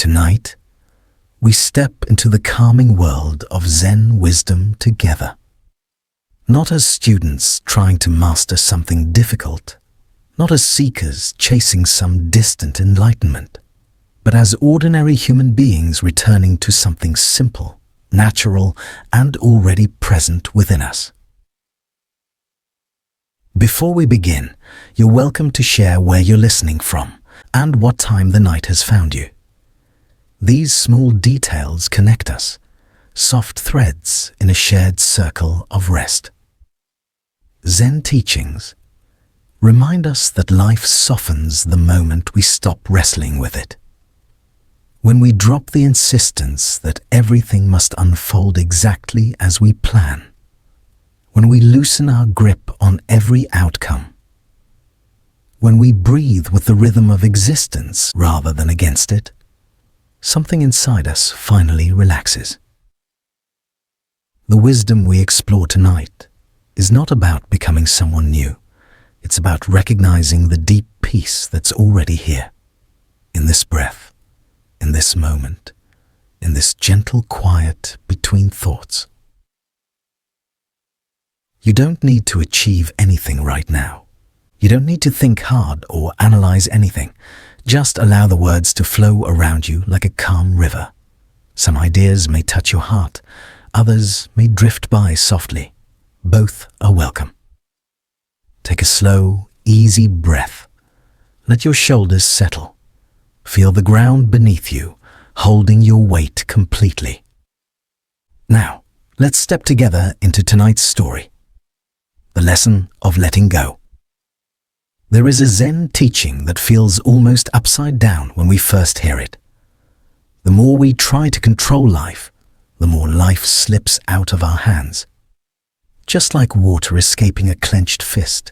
Tonight, we step into the calming world of Zen wisdom together. Not as students trying to master something difficult, not as seekers chasing some distant enlightenment, but as ordinary human beings returning to something simple, natural, and already present within us. Before we begin, you're welcome to share where you're listening from and what time the night has found you. These small details connect us, soft threads in a shared circle of rest. Zen teachings remind us that life softens the moment we stop wrestling with it. When we drop the insistence that everything must unfold exactly as we plan. When we loosen our grip on every outcome. When we breathe with the rhythm of existence rather than against it, something inside us finally relaxes. The wisdom we explore tonight is not about becoming someone new. It's about recognizing the deep peace that's already here, in this breath, in this moment, in this gentle quiet between thoughts. You don't need to achieve anything right now. You don't need to think hard or analyze anything. Just allow the words to flow around you like a calm river. Some ideas may touch your heart, others may drift by softly. Both are welcome. Take a slow, easy breath. Let your shoulders settle. Feel the ground beneath you, holding your weight completely. Now, let's step together into tonight's story. The lesson of letting go. There is a Zen teaching that feels almost upside down when we first hear it. The more we try to control life, the more life slips out of our hands. Just like water escaping a clenched fist.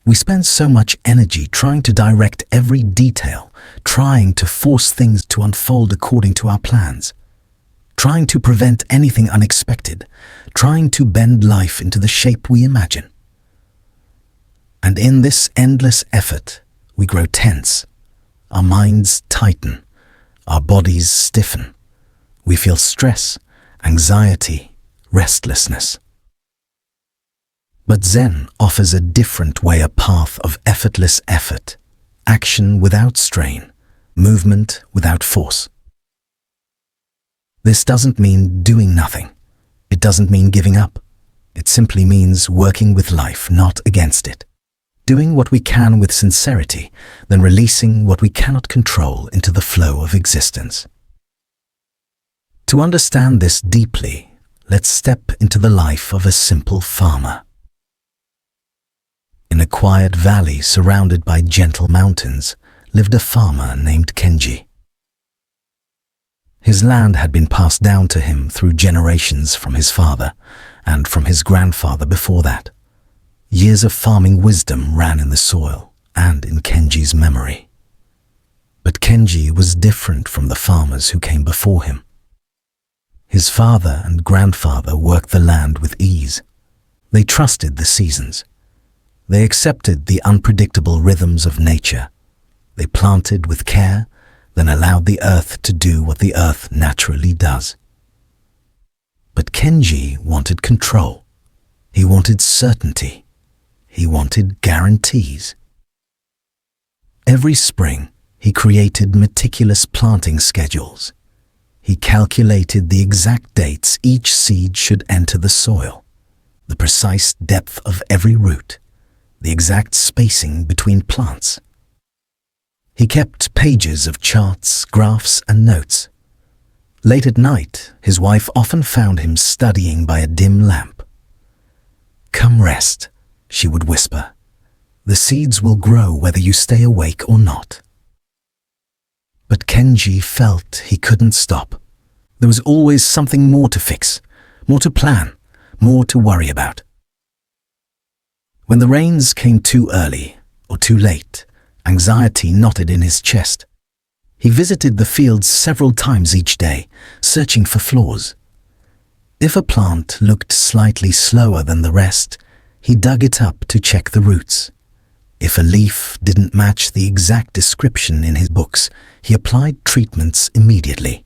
We spend so much energy trying to direct every detail, trying to force things to unfold according to our plans, trying to prevent anything unexpected, trying to bend life into the shape we imagine. And in this endless effort, we grow tense. Our minds tighten. Our bodies stiffen. We feel stress, anxiety, restlessness. But Zen offers a different way, a path of effortless effort, action without strain, movement without force. This doesn't mean doing nothing. It doesn't mean giving up. It simply means working with life, not against it. Doing what we can with sincerity, then releasing what we cannot control into the flow of existence. To understand this deeply, let's step into the life of a simple farmer. In a quiet valley surrounded by gentle mountains, lived a farmer named Kenji. His land had been passed down to him through generations from his father and from his grandfather before that. Years of farming wisdom ran in the soil and in Kenji's memory. But Kenji was different from the farmers who came before him. His father and grandfather worked the land with ease. They trusted the seasons. They accepted the unpredictable rhythms of nature. They planted with care, then allowed the earth to do what the earth naturally does. But Kenji wanted control. He wanted certainty. He wanted guarantees. Every spring, he created meticulous planting schedules. He calculated the exact dates each seed should enter the soil, the precise depth of every root, the exact spacing between plants. He kept pages of charts, graphs, and notes. Late at night, his wife often found him studying by a dim lamp. "Come rest," she would whisper. "The seeds will grow whether you stay awake or not." But Kenji felt he couldn't stop. There was always something more to fix, more to plan, more to worry about. When the rains came too early or too late, anxiety knotted in his chest. He visited the fields several times each day, searching for flaws. If a plant looked slightly slower than the rest, he dug it up to check the roots. If a leaf didn't match the exact description in his books, he applied treatments immediately.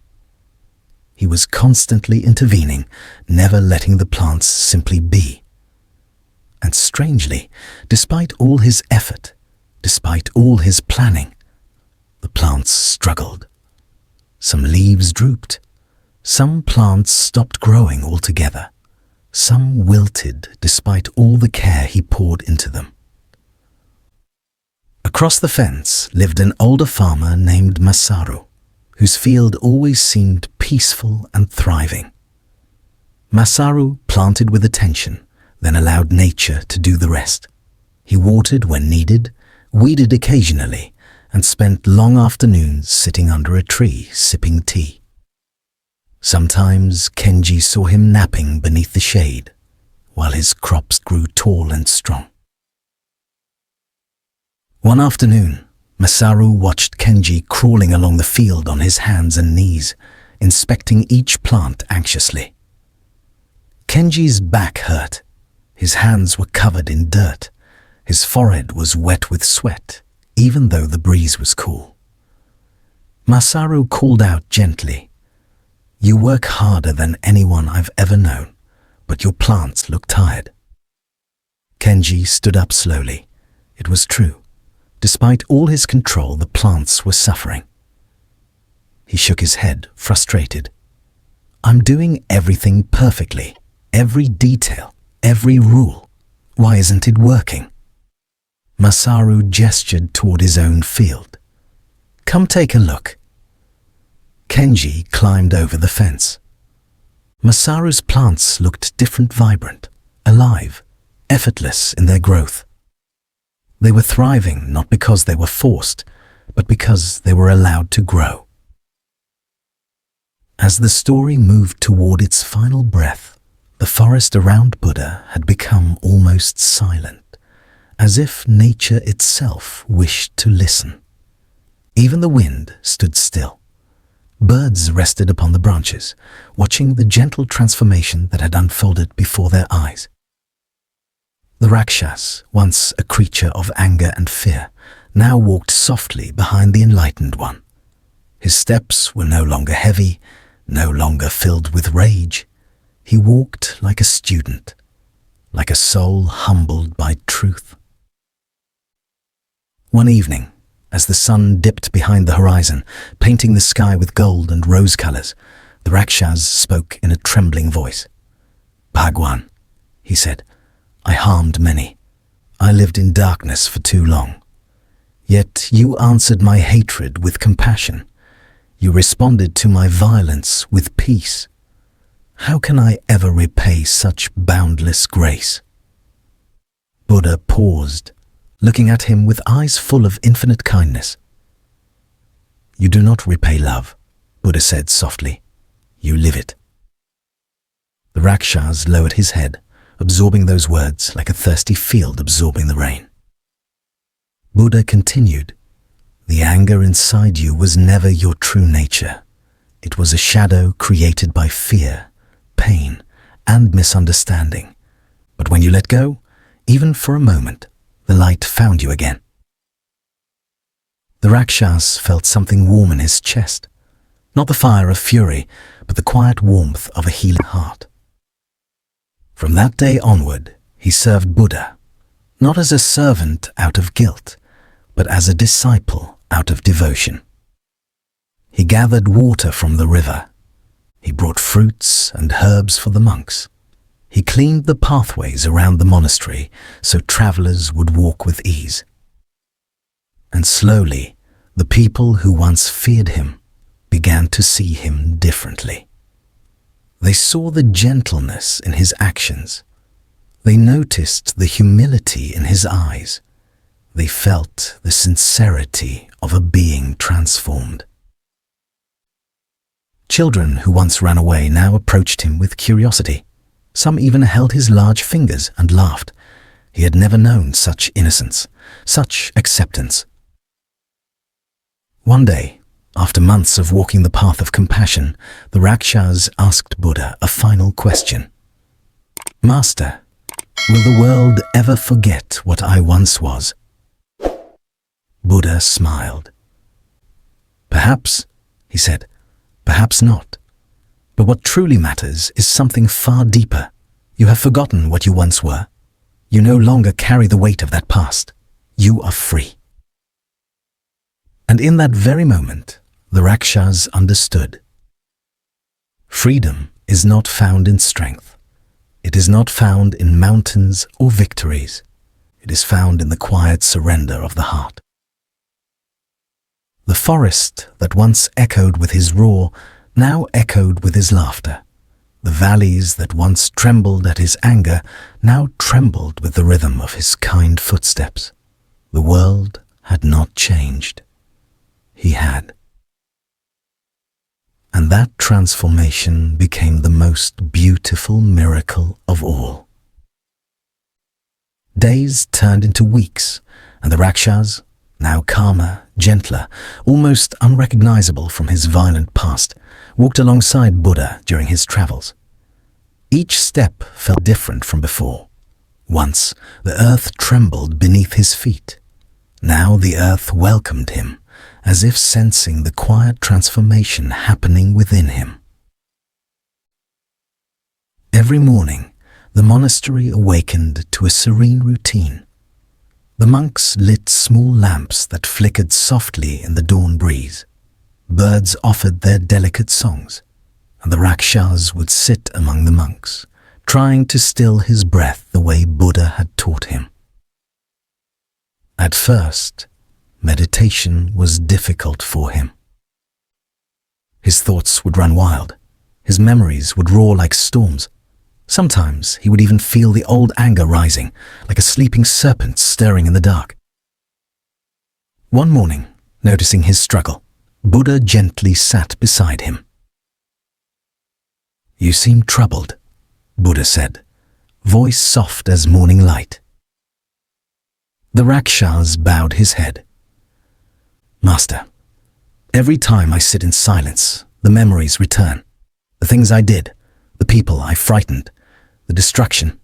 He was constantly intervening, never letting the plants simply be. And strangely, despite all his effort, despite all his planning, the plants struggled. Some leaves drooped. Some plants stopped growing altogether. Some wilted despite all the care he poured into them. Across the fence lived an older farmer named Masaru, whose field always seemed peaceful and thriving. Masaru planted with attention, then allowed nature to do the rest. He watered when needed, weeded occasionally, and spent long afternoons sitting under a tree sipping tea. Sometimes Kenji saw him napping beneath the shade, while his crops grew tall and strong. One afternoon, Masaru watched Kenji crawling along the field on his hands and knees, inspecting each plant anxiously. Kenji's back hurt. His hands were covered in dirt. His forehead was wet with sweat, even though the breeze was cool. Masaru called out gently, "You work harder than anyone I've ever known, but your plants look tired." Kenji stood up slowly. It was true. Despite all his control, the plants were suffering. He shook his head, frustrated. "I'm doing everything perfectly, every detail, every rule. Why isn't it working?" Masaru gestured toward his own field. "Come take a look." Kenji climbed over the fence. Masaru's plants looked different, vibrant, alive, effortless in their growth. They were thriving not because they were forced, but because they were allowed to grow. As the story moved toward its final breath, the forest around Buddha had become almost silent, as if nature itself wished to listen. Even the wind stood still. Birds rested upon the branches, watching the gentle transformation that had unfolded before their eyes. The Rakshas, once a creature of anger and fear, now walked softly behind the enlightened one. His steps were no longer heavy, no longer filled with rage. He walked like a student, like a soul humbled by truth. One evening, as the sun dipped behind the horizon, painting the sky with gold and rose colors, the Rakshas spoke in a trembling voice. "Bhagwan," he said, "I harmed many. I lived in darkness for too long. Yet you answered my hatred with compassion. You responded to my violence with peace. How can I ever repay such boundless grace?" Buddha paused, looking at him with eyes full of infinite kindness. "You do not repay love," Buddha said softly. "You live it." The Rakshas lowered his head, absorbing those words like a thirsty field absorbing the rain. Buddha continued, "The anger inside you was never your true nature. It was a shadow created by fear, pain, and misunderstanding. But when you let go, even for a moment, the light found you again." The Rakshas felt something warm in his chest, not the fire of fury, but the quiet warmth of a healing heart. From that day onward, he served Buddha, not as a servant out of guilt, but as a disciple out of devotion. He gathered water from the river. He brought fruits and herbs for the monks. He cleaned the pathways around the monastery so travelers would walk with ease. And slowly, the people who once feared him began to see him differently. They saw the gentleness in his actions. They noticed the humility in his eyes. They felt the sincerity of a being transformed. Children who once ran away now approached him with curiosity. Some even held his large fingers and laughed. He had never known such innocence, such acceptance. One day, after months of walking the path of compassion, the Rakshas asked Buddha a final question. "Master, will the world ever forget what I once was?" Buddha smiled. Perhaps, he said, perhaps not. But what truly matters is something far deeper. You have forgotten what you once were. You no longer carry the weight of that past. You are free. And in that very moment, the Rakshas understood. Freedom is not found in strength. It is not found in mountains or victories. It is found in the quiet surrender of the heart. The forest that once echoed with his roar now echoed with his laughter. The valleys that once trembled at his anger now trembled with the rhythm of his kind footsteps. The world had not changed. He had. And that transformation became the most beautiful miracle of all. Days turned into weeks, and the Rakshas, now calmer, gentler, almost unrecognizable from his violent past, walked alongside Buddha during his travels. Each step felt different from before. Once, the earth trembled beneath his feet. Now the earth welcomed him, as if sensing the quiet transformation happening within him. Every morning, the monastery awakened to a serene routine. The monks lit small lamps that flickered softly in the dawn breeze. Birds offered their delicate songs, and the Rakshas would sit among the monks, trying to still his breath the way Buddha had taught him. At first, meditation was difficult for him. His thoughts would run wild. His memories would roar like storms. Sometimes he would even feel the old anger rising, like a sleeping serpent stirring in the dark. One morning, noticing his struggle, Buddha gently sat beside him. "You seem troubled," Buddha said, voice soft as morning light. The Rakshas bowed his head. "Master, every time I sit in silence, the memories return. The things I did, the people I frightened, the destruction.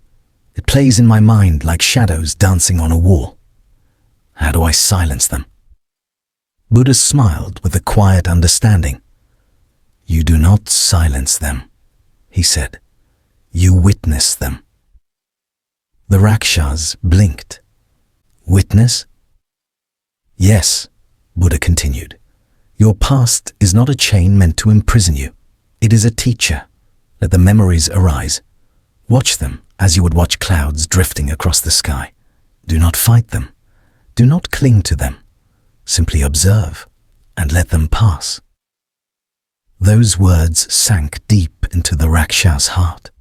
It plays in my mind like shadows dancing on a wall. How do I silence them?" Buddha smiled with a quiet understanding. "You do not silence them," he said. "You witness them." The Rakshas blinked. "Witness?" "Yes," Buddha continued. "Your past is not a chain meant to imprison you. It is a teacher. Let the memories arise. Watch them as you would watch clouds drifting across the sky. Do not fight them. Do not cling to them. Simply observe and let them pass." Those words sank deep into the Rakshas' heart.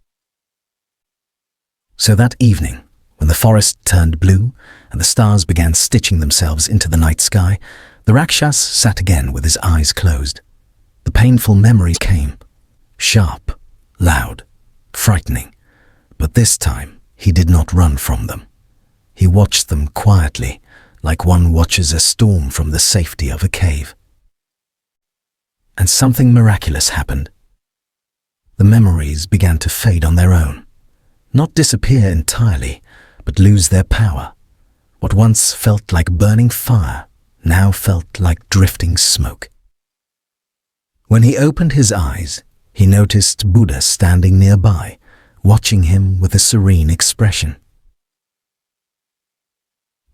So that evening, when the forest turned blue and the stars began stitching themselves into the night sky, the Rakshas sat again with his eyes closed. The painful memories came, sharp, loud, frightening, but this time he did not run from them. He watched them quietly, like one watches a storm from the safety of a cave. And something miraculous happened. The memories began to fade on their own, not disappear entirely, but lose their power. What once felt like burning fire now felt like drifting smoke. When he opened his eyes, he noticed Buddha standing nearby, watching him with a serene expression.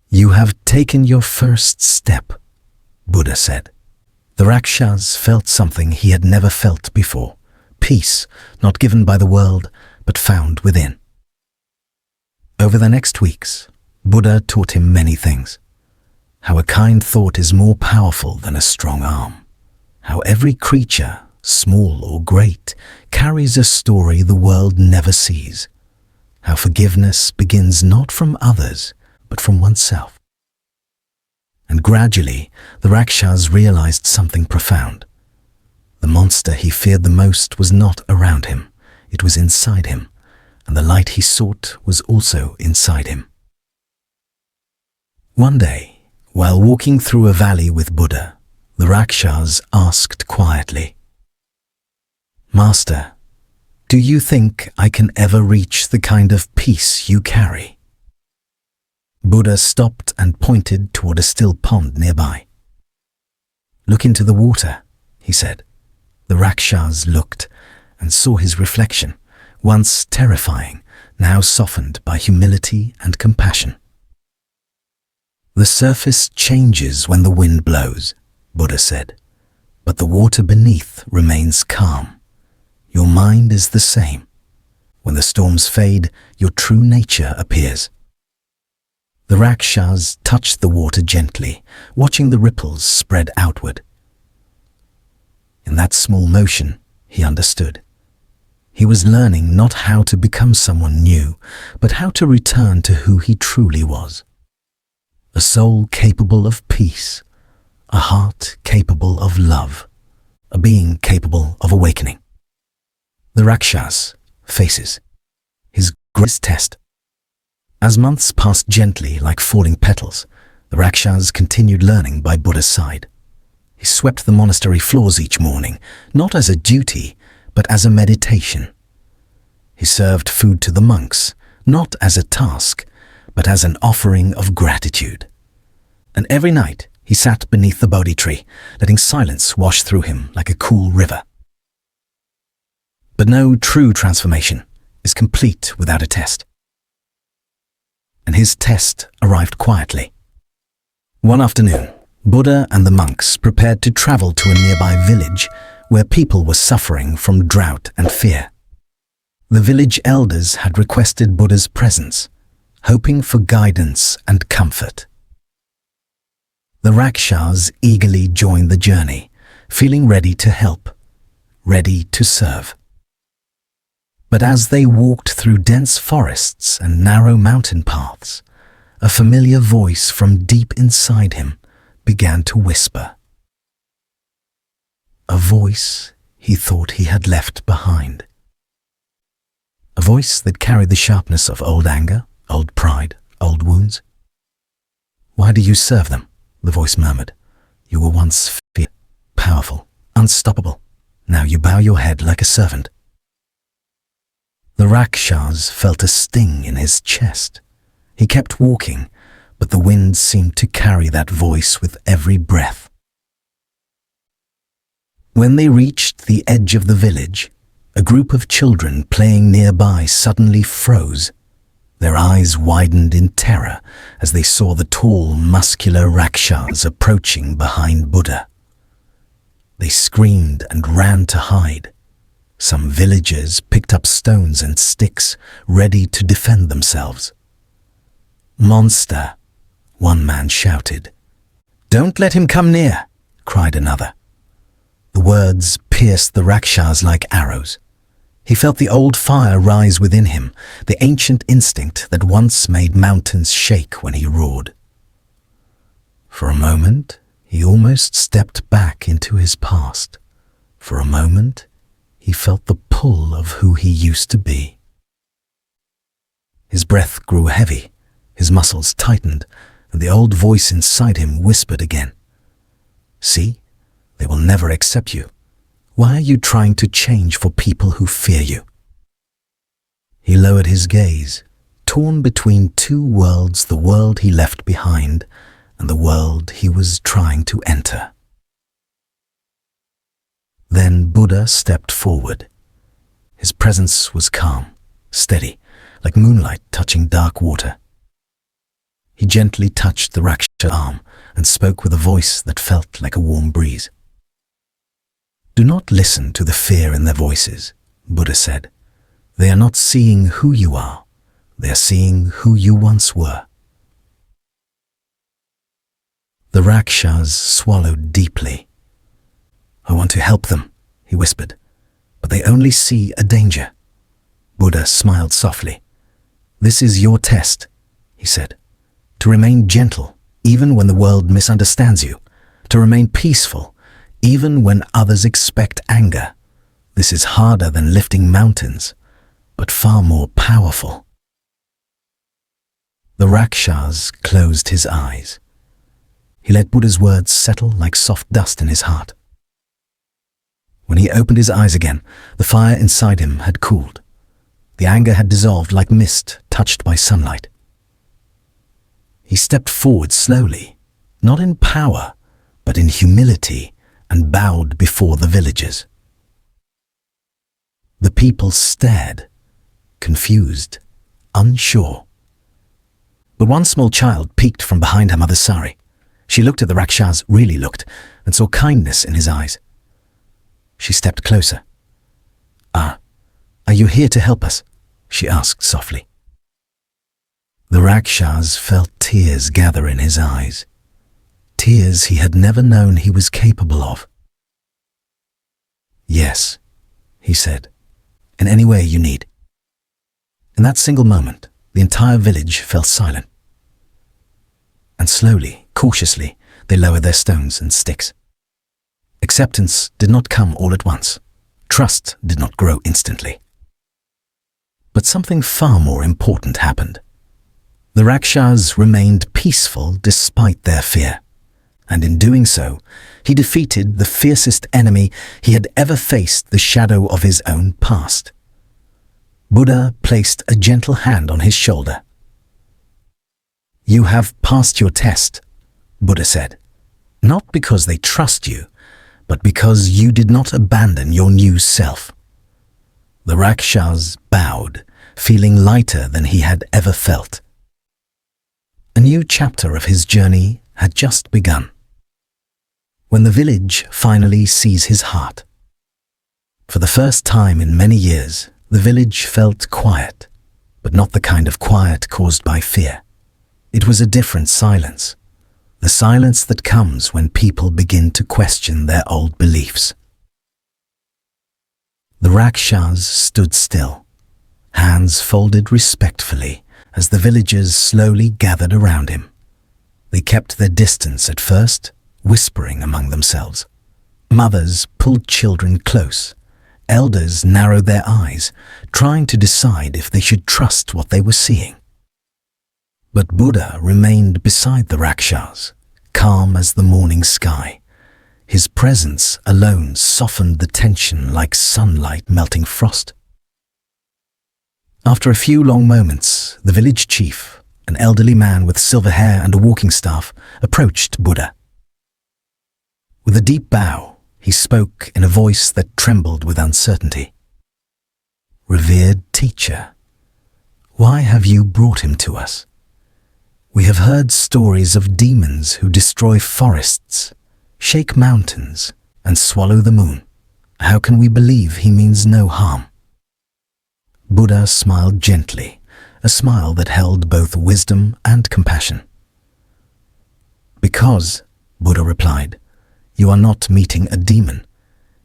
"You have taken your first step," Buddha said. The Rakshas felt something he had never felt before, peace not given by the world, but found within. Over the next weeks, Buddha taught him many things. How a kind thought is more powerful than a strong arm. How every creature, small or great, carries a story the world never sees. How forgiveness begins not from others, but from oneself. And gradually, the Rakshas realized something profound. The monster he feared the most was not around him, it was inside him, and the light he sought was also inside him. One day, while walking through a valley with Buddha, the Rakshas asked quietly, "Master, do you think I can ever reach the kind of peace you carry?" Buddha stopped and pointed toward a still pond nearby. "Look into the water," he said. The Rakshas looked and saw his reflection, once terrifying, now softened by humility and compassion. "The surface changes when the wind blows," Buddha said, "but the water beneath remains calm. Your mind is the same. When the storms fade, your true nature appears." The Rakshas touched the water gently, watching the ripples spread outward. In that small motion, he understood. He was learning not how to become someone new, but how to return to who he truly was. A soul capable of peace, a heart capable of love, a being capable of awakening. The Rakshas, faces, his greatest test. As months passed gently like falling petals, the Rakshas continued learning by Buddha's side. He swept the monastery floors each morning, not as a duty, but as a meditation. He served food to the monks, not as a task, but as an offering of gratitude. And every night he sat beneath the Bodhi tree, letting silence wash through him like a cool river. But no true transformation is complete without a test. And his test arrived quietly. One afternoon, Buddha and the monks prepared to travel to a nearby village where people were suffering from drought and fear. The village elders had requested Buddha's presence, hoping for guidance and comfort. The Rakshas eagerly joined the journey, feeling ready to help, ready to serve. But as they walked through dense forests and narrow mountain paths, a familiar voice from deep inside him began to whisper. A voice he thought he had left behind. A voice that carried the sharpness of old anger, old pride, old wounds. "Why do you serve them?" the voice murmured. "You were once fierce, powerful, unstoppable. Now you bow your head like a servant." The Rakshas felt a sting in his chest. He kept walking, but the wind seemed to carry that voice with every breath. When they reached the edge of the village, a group of children playing nearby suddenly froze. Their eyes widened in terror as they saw the tall, muscular Rakshas approaching behind Buddha. They screamed and ran to hide. Some villagers picked up stones and sticks, ready to defend themselves. "Monster!" one man shouted. "Don't let him come near!" cried another. The words pierced the Rakshas like arrows. He felt the old fire rise within him, the ancient instinct that once made mountains shake when he roared. For a moment, he almost stepped back into his past. For a moment, he felt the pull of who he used to be. His breath grew heavy, his muscles tightened, and the old voice inside him whispered again. "See, they will never accept you. Why are you trying to change for people who fear you?" He lowered his gaze, torn between two worlds, the world he left behind and the world he was trying to enter. Then Buddha stepped forward. His presence was calm, steady, like moonlight touching dark water. He gently touched the Raksha's arm and spoke with a voice that felt like a warm breeze. "Do not listen to the fear in their voices," Buddha said. "They are not seeing who you are. They are seeing who you once were." The Rakshas swallowed deeply. "I want to help them," he whispered, "but they only see a danger." Buddha smiled softly. "This is your test," he said. "To remain gentle, even when the world misunderstands you. To remain peaceful, even when others expect anger. This is harder than lifting mountains, but far more powerful." The Rakshas closed his eyes. He let Buddha's words settle like soft dust in his heart. When he opened his eyes again, the fire inside him had cooled. The anger had dissolved like mist touched by sunlight. He stepped forward slowly, not in power, but in humility, and bowed before the villagers. The people stared, confused, unsure. But one small child peeked from behind her mother's sari. She looked at the Rakshas, really looked, and saw kindness in his eyes. She stepped closer. "Ah, are you here to help us?" she asked softly. The Rakshas felt tears gather in his eyes, tears he had never known he was capable of. "Yes," he said, "in any way you need." In that single moment, the entire village fell silent. And slowly, cautiously, they lowered their stones and sticks. Acceptance did not come all at once. Trust did not grow instantly. But something far more important happened. The Rakshas remained peaceful despite their fear, and in doing so, he defeated the fiercest enemy he had ever faced, the shadow of his own past. Buddha placed a gentle hand on his shoulder. "You have passed your test," Buddha said, "not because they trust you, but because you did not abandon your new self." The Rakshas bowed, feeling lighter than he had ever felt. A new chapter of his journey had just begun. When the village finally sees his heart. For the first time in many years, the village felt quiet, but not the kind of quiet caused by fear. It was a different silence, the silence that comes when people begin to question their old beliefs. The Rakshas stood still, hands folded respectfully as the villagers slowly gathered around him. They kept their distance at first, whispering among themselves. Mothers pulled children close. Elders narrowed their eyes, trying to decide if they should trust what they were seeing. But Buddha remained beside the Rakshas, calm as the morning sky. His presence alone softened the tension like sunlight melting frost. After a few long moments, the village chief, an elderly man with silver hair and a walking staff, approached Buddha. With a deep bow, he spoke in a voice that trembled with uncertainty. "Revered teacher, why have you brought him to us? We have heard stories of demons who destroy forests, shake mountains, and swallow the moon. How can we believe he means no harm?" Buddha smiled gently, a smile that held both wisdom and compassion. "Because," Buddha replied, "you are not meeting a demon.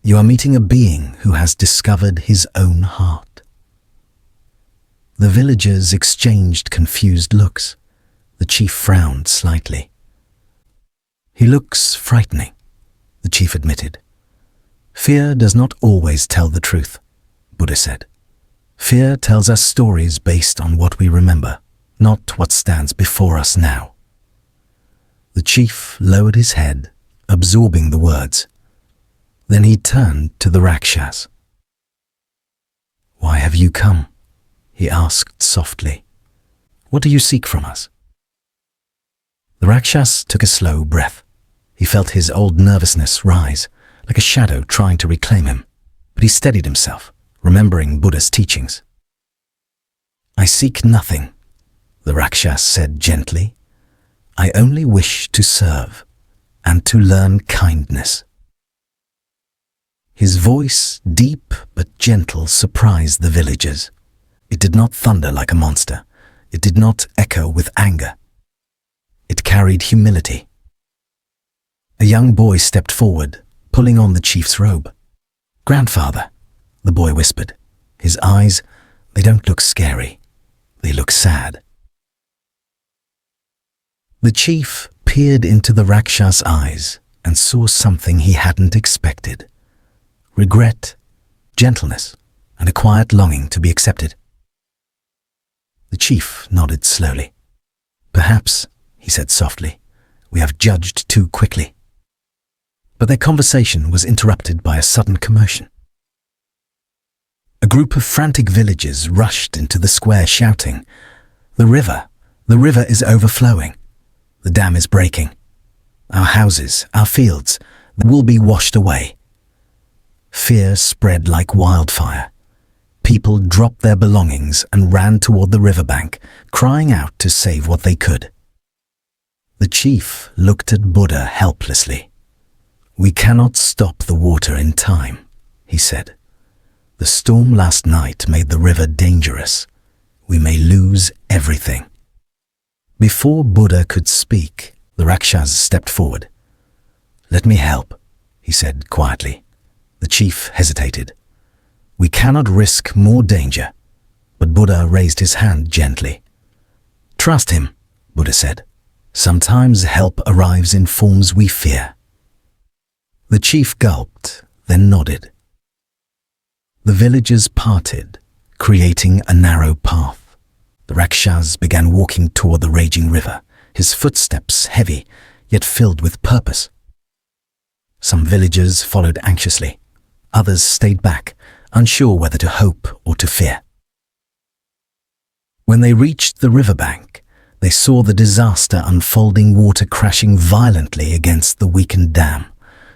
You are meeting a being who has discovered his own heart." The villagers exchanged confused looks. The chief frowned slightly. "He looks frightening," the chief admitted. "Fear does not always tell the truth," Buddha said. "Fear tells us stories based on what we remember, not what stands before us now." The chief lowered his head, absorbing the words. Then he turned to the Rakshas. "Why have you come?" he asked softly. "What do you seek from us?" The Rakshas took a slow breath. He felt his old nervousness rise, like a shadow trying to reclaim him. But he steadied himself, remembering Buddha's teachings. "I seek nothing," the Rakshas said gently. "I only wish to serve and to learn kindness." His voice, deep but gentle, surprised the villagers. It did not thunder like a monster. It did not echo with anger. It carried humility. A young boy stepped forward, pulling on the chief's robe. "Grandfather," the boy whispered. His eyes, they don't look scary. They look sad. The chief peered into the Rakshas' eyes and saw something he hadn't expected. Regret, gentleness, and a quiet longing to be accepted. The chief nodded slowly. "Perhaps," he said softly, "we have judged too quickly." But their conversation was interrupted by a sudden commotion. A group of frantic villagers rushed into the square shouting, The river is overflowing. The dam is breaking. Our houses, our fields, will be washed away. Fear spread like wildfire. People dropped their belongings and ran toward the riverbank, crying out to save what they could. The chief looked at Buddha helplessly. "We cannot stop the water in time," he said. "The storm last night made the river dangerous. We may lose everything." Before Buddha could speak, the Rakshas stepped forward. "Let me help," he said quietly. The chief hesitated. "We cannot risk more danger." But Buddha raised his hand gently. "Trust him," Buddha said. "Sometimes help arrives in forms we fear." The chief gulped, then nodded. The villagers parted, creating a narrow path. The Rakshas began walking toward the raging river, his footsteps heavy, yet filled with purpose. Some villagers followed anxiously. Others stayed back, unsure whether to hope or to fear. When they reached the riverbank, they saw the disaster unfolding, water crashing violently against the weakened dam,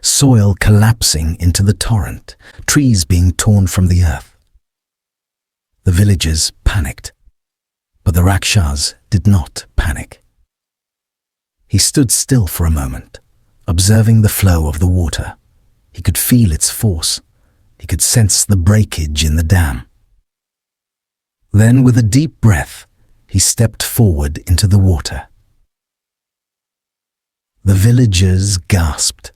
soil collapsing into the torrent, trees being torn from the earth. The villagers panicked, but the Rakshas did not panic. He stood still for a moment, observing the flow of the water. He could feel its force. He could sense the breakage in the dam. Then, with a deep breath, he stepped forward into the water. The villagers gasped.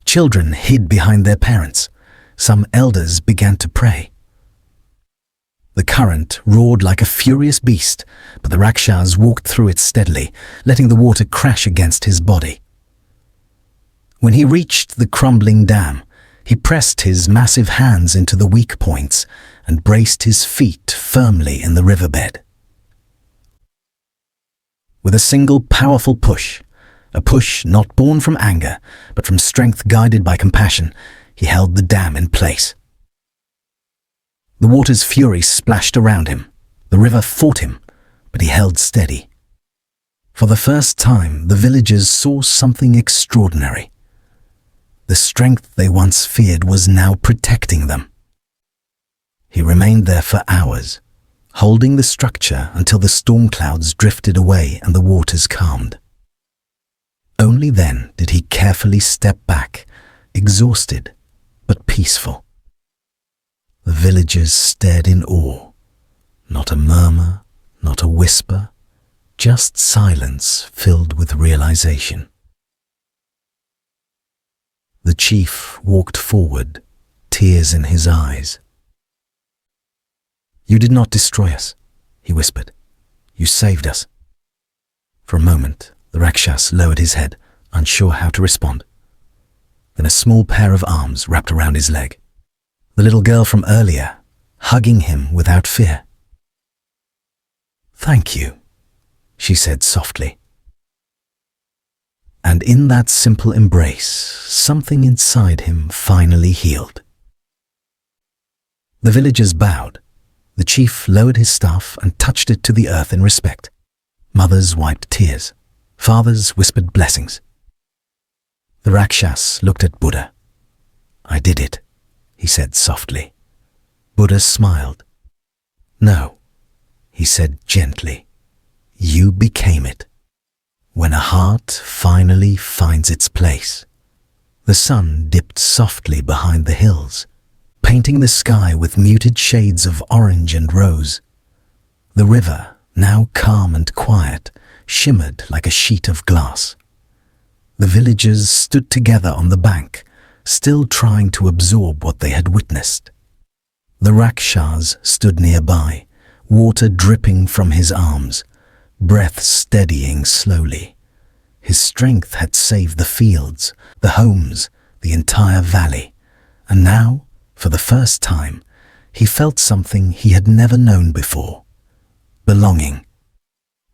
Children hid behind their parents. Some elders began to pray. The current roared like a furious beast, but the Rakshas walked through it steadily, letting the water crash against his body. When he reached the crumbling dam, he pressed his massive hands into the weak points and braced his feet firmly in the riverbed. With a single powerful push, a push not born from anger, but from strength guided by compassion, he held the dam in place. The water's fury splashed around him. The river fought him, but he held steady. For the first time, the villagers saw something extraordinary. The strength they once feared was now protecting them. He remained there for hours, holding the structure until the storm clouds drifted away and the waters calmed. Only then did he carefully step back, exhausted but peaceful. The villagers stared in awe. Not a murmur, not a whisper, just silence filled with realization. The chief walked forward, tears in his eyes. "You did not destroy us," he whispered. "You saved us." For a moment, the Rakshas lowered his head, unsure how to respond. Then a small pair of arms wrapped around his leg. The little girl from earlier, hugging him without fear. "Thank you," she said softly. And in that simple embrace, something inside him finally healed. The villagers bowed. The chief lowered his staff and touched it to the earth in respect. Mothers wiped tears. Fathers whispered blessings. The Rakshas looked at Buddha. "I did it," he said softly. Buddha smiled. "No," he said gently. "You became it." When a heart finally finds its place. The sun dipped softly behind the hills, painting the sky with muted shades of orange and rose. The river, now calm and quiet, shimmered like a sheet of glass. The villagers stood together on the bank, still trying to absorb what they had witnessed. The Rakshas stood nearby, water dripping from his arms, breath steadying slowly. His strength had saved the fields, the homes, the entire valley, and now, for the first time, he felt something he had never known before: belonging.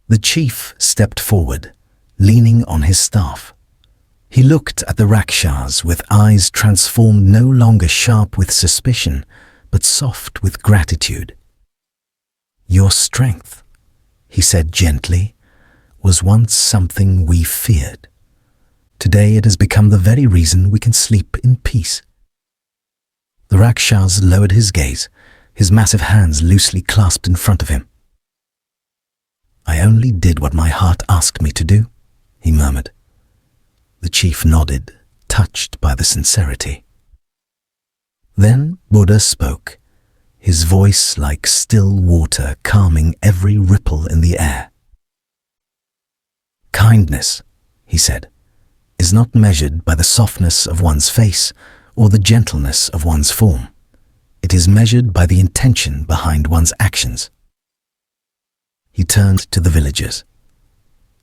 The chief stepped forward, leaning on his staff. He looked at the Rakshas with eyes transformed, no longer sharp with suspicion, but soft with gratitude. "Your strength," he said gently, was once something we feared. Today it has become the very reason we can sleep in peace. The Rakshas lowered his gaze, his massive hands loosely clasped in front of him. "I only did what my heart asked me to do," he murmured. The chief nodded, touched by the sincerity. Then Buddha spoke, his voice like still water calming every ripple in the air. "Kindness," he said, "is not measured by the softness of one's face or the gentleness of one's form. It is measured by the intention behind one's actions." He turned to the villagers.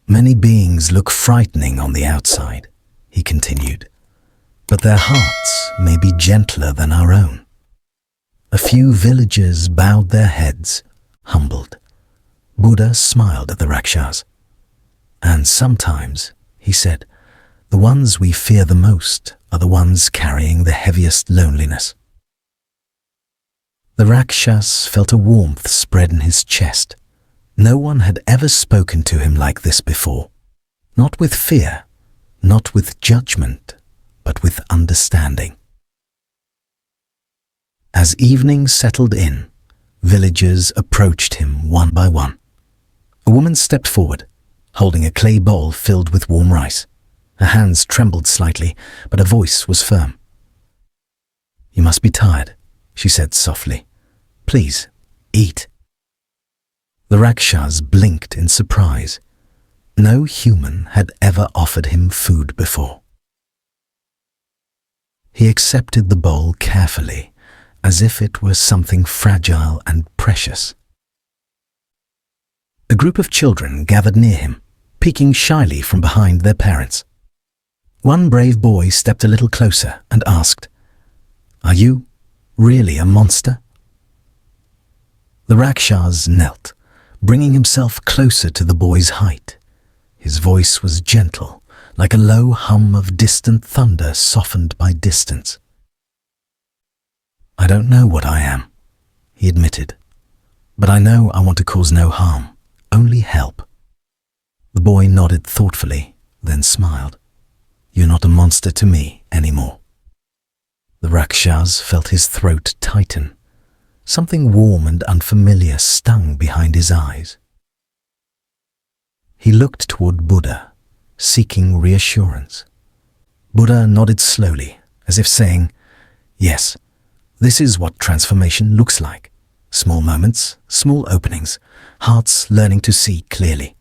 "Many beings look frightening on the outside," he continued, "but their hearts may be gentler than our own." A few villagers bowed their heads, humbled. Buddha smiled at the Rakshas. "And sometimes," he said, "the ones we fear the most are the ones carrying the heaviest loneliness." The Rakshas felt a warmth spread in his chest. No one had ever spoken to him like this before. Not with fear, not with judgment, but with understanding. As evening settled in, villagers approached him one by one. A woman stepped forward, holding a clay bowl filled with warm rice. Her hands trembled slightly, but her voice was firm. "You must be tired," she said softly. "Please, eat." The Rakshas blinked in surprise. No human had ever offered him food before. He accepted the bowl carefully, as if it were something fragile and precious. A group of children gathered near him, peeking shyly from behind their parents. One brave boy stepped a little closer and asked, "Are you really a monster?" The Rakshas knelt, bringing himself closer to the boy's height. His voice was gentle, like a low hum of distant thunder softened by distance. "I don't know what I am," he admitted, "but I know I want to cause no harm, only help." The boy nodded thoughtfully, then smiled. "You're not a monster to me anymore." The Rakshas felt his throat tighten. Something warm and unfamiliar stung behind his eyes. He looked toward Buddha, seeking reassurance. Buddha nodded slowly, as if saying, "Yes, this is what transformation looks like. Small moments, small openings, hearts learning to see clearly."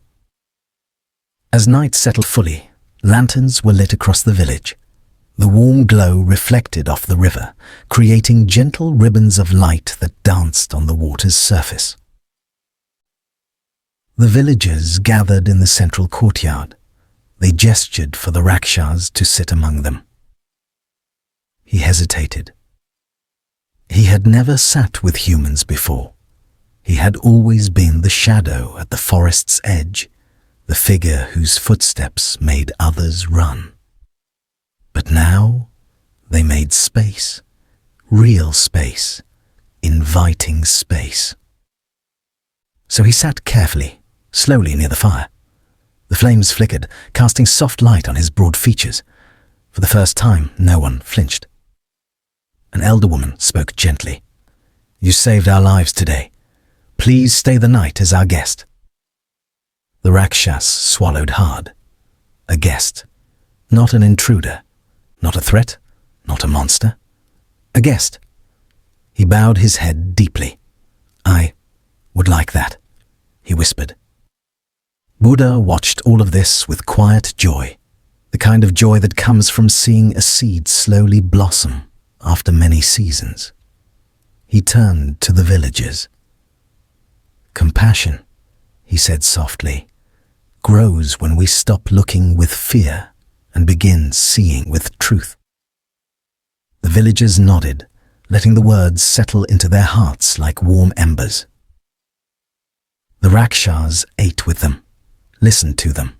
As night settled fully, lanterns were lit across the village. The warm glow reflected off the river, creating gentle ribbons of light that danced on the water's surface. The villagers gathered in the central courtyard. They gestured for the Rakshas to sit among them. He hesitated. He had never sat with humans before. He had always been the shadow at the forest's edge, the figure whose footsteps made others run. But now they made space, real space, inviting space. So he sat carefully, slowly near the fire. The flames flickered, casting soft light on his broad features. For the first time, no one flinched. An elder woman spoke gently. "You saved our lives today. Please stay the night as our guest." The Rakshas swallowed hard. A guest, not an intruder. Not a threat, not a monster. A guest. He bowed his head deeply. "I would like that," he whispered. Buddha watched all of this with quiet joy, the kind of joy that comes from seeing a seed slowly blossom after many seasons. He turned to the villagers. "Compassion," he said softly, "grows when we stop looking with fear and begin seeing with truth." The villagers nodded, letting the words settle into their hearts like warm embers. The Rakshas ate with them, listened to them,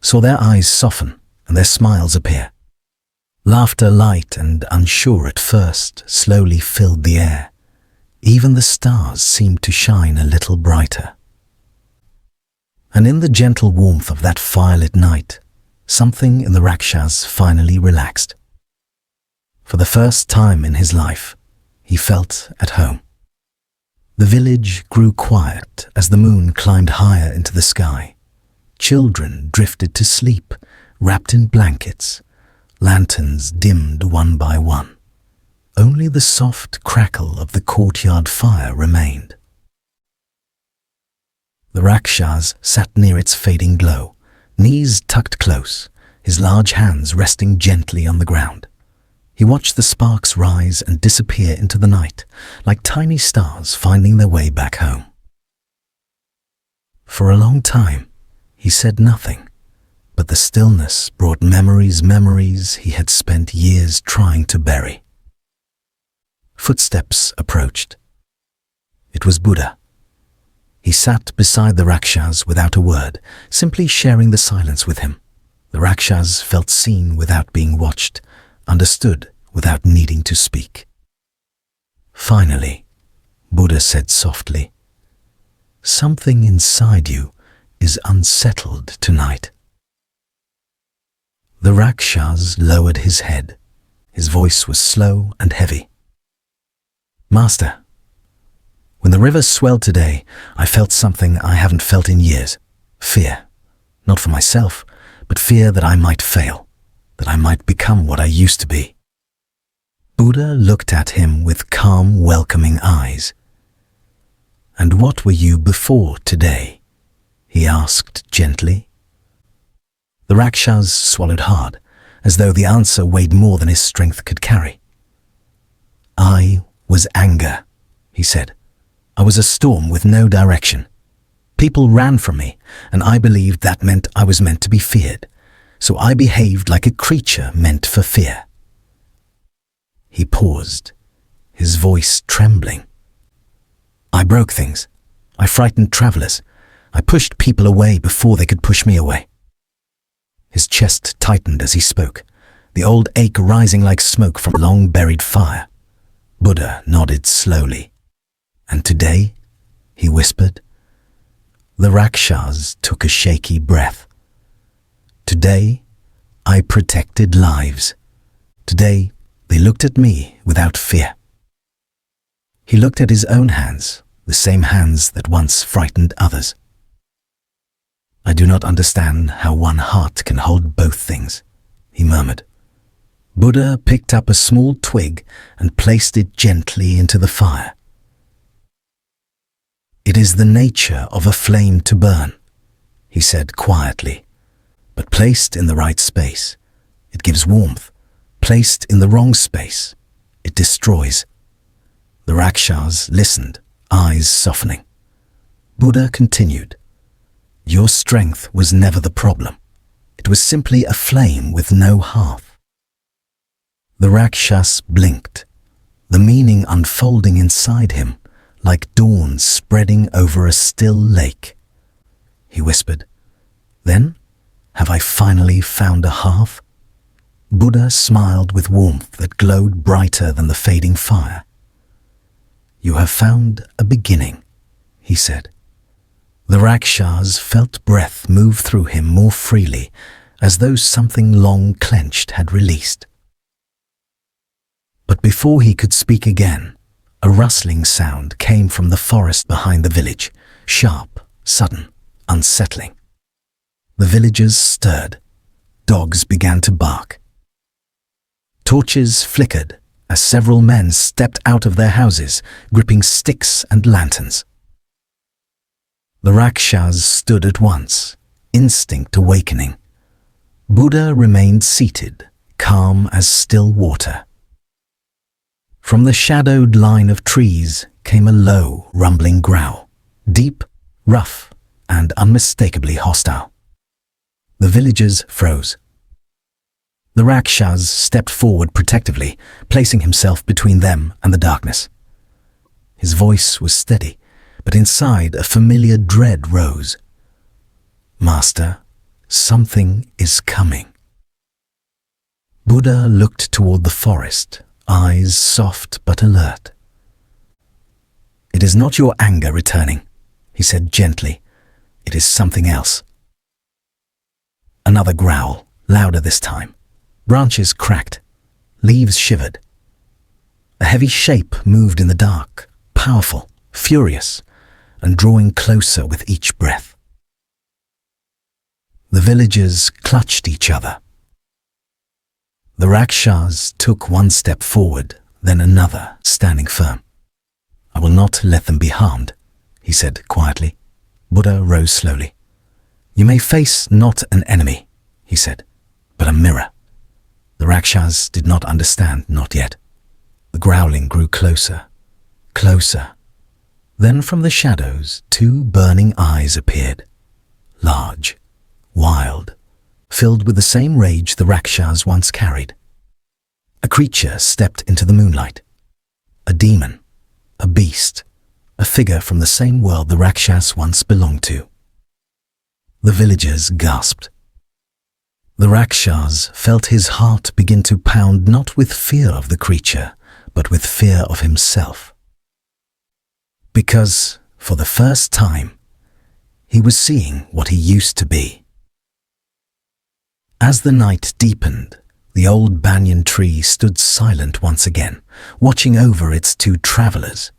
saw their eyes soften and their smiles appear. Laughter, light and unsure at first, slowly filled the air. Even the stars seemed to shine a little brighter. And in the gentle warmth of that firelit night, something in the Rakshas finally relaxed. For the first time in his life, he felt at home. The village grew quiet as the moon climbed higher into the sky. Children drifted to sleep, wrapped in blankets. Lanterns dimmed one by one. Only the soft crackle of the courtyard fire remained. The Rakshas sat near its fading glow, knees tucked close, his large hands resting gently on the ground. He watched the sparks rise and disappear into the night, like tiny stars finding their way back home. For a long time, he said nothing, but the stillness brought memories he had spent years trying to bury. Footsteps approached. It was Buddha. He sat beside the Rakshas without a word, simply sharing the silence with him. The Rakshas felt seen without being watched, understood without needing to speak. Finally, Buddha said softly, "Something inside you is unsettled tonight." The Rakshas lowered his head. His voice was slow and heavy. "Master, when the river swelled today, I felt something I haven't felt in years. Fear. Not for myself, but fear that I might fail, that I might become what I used to be." Buddha looked at him with calm, welcoming eyes. "And what were you before today?" he asked gently. The Rakshas swallowed hard, as though the answer weighed more than his strength could carry. "I was anger," he said. "I was a storm with no direction. People ran from me, and I believed that meant I was meant to be feared, so I behaved like a creature meant for fear." He paused, his voice trembling. "I broke things. I frightened travelers. I pushed people away before they could push me away." His chest tightened as he spoke, the old ache rising like smoke from a long-buried fire. Buddha nodded slowly. "And today," he whispered. The Rakshas took a shaky breath. "Today, I protected lives. Today, they looked at me without fear." He looked at his own hands, the same hands that once frightened others. "I do not understand how one heart can hold both things," he murmured. Buddha picked up a small twig and placed it gently into the fire. "It is the nature of a flame to burn," he said quietly, "but placed in the right space, it gives warmth. Placed in the wrong space, it destroys." The Rakshas listened, eyes softening. Buddha continued, "Your strength was never the problem. It was simply a flame with no hearth." The Rakshas blinked, the meaning unfolding inside him like dawn spreading over a still lake. He whispered, "Then, have I finally found a hearth?" Buddha smiled with warmth that glowed brighter than the fading fire. "You have found a beginning," he said. The Rakshas felt breath move through him more freely, as though something long clenched had released. But before he could speak again, a rustling sound came from the forest behind the village, sharp, sudden, unsettling. The villagers stirred. Dogs began to bark. Torches flickered as several men stepped out of their houses, gripping sticks and lanterns. The Rakshas stood at once, instinct awakening. Buddha remained seated, calm as still water. From the shadowed line of trees came a low, rumbling growl, deep, rough, and unmistakably hostile. The villagers froze. The Rakshas stepped forward protectively, placing himself between them and the darkness. His voice was steady, but inside a familiar dread rose. "Master, something is coming." Buddha looked toward the forest, eyes soft but alert. "It is not your anger returning," he said gently. It is something else. Another growl, louder this time. Branches cracked. Leaves shivered. A heavy shape moved in the dark, powerful, furious, and drawing closer with each breath. The villagers clutched each other. The Rakshas took one step forward, then another, standing firm. "I will not let them be harmed," he said quietly. Buddha rose slowly. "You may face not an enemy," he said, "but a mirror." The Rakshas did not understand, not yet. The growling grew closer, closer. Then from the shadows, two burning eyes appeared. Large, wild, filled with the same rage the Rakshas once carried. A creature stepped into the moonlight. A demon, a beast, a figure from the same world the Rakshas once belonged to. The villagers gasped. The Rakshas felt his heart begin to pound not with fear of the creature, but with fear of himself. Because, for the first time, he was seeing what he used to be. As the night deepened, the old banyan tree stood silent once again, watching over its two travelers,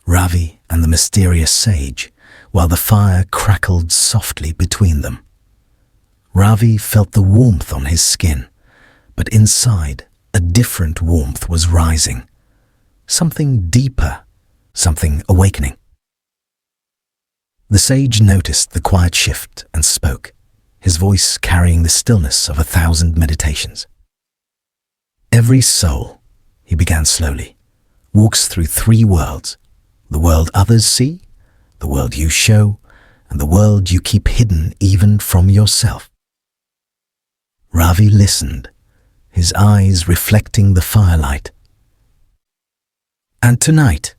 Ravi and the mysterious sage, while the fire crackled softly between them. Ravi felt the warmth on his skin, but inside a different warmth was rising. Something deeper, something awakening. The sage noticed the quiet shift and spoke, his voice carrying the stillness of 1,000 meditations. "Every soul," he began slowly, "walks through 3 worlds. The world others see, the world you show, and the world you keep hidden even from yourself." Ravi listened, his eyes reflecting the firelight. "And tonight,"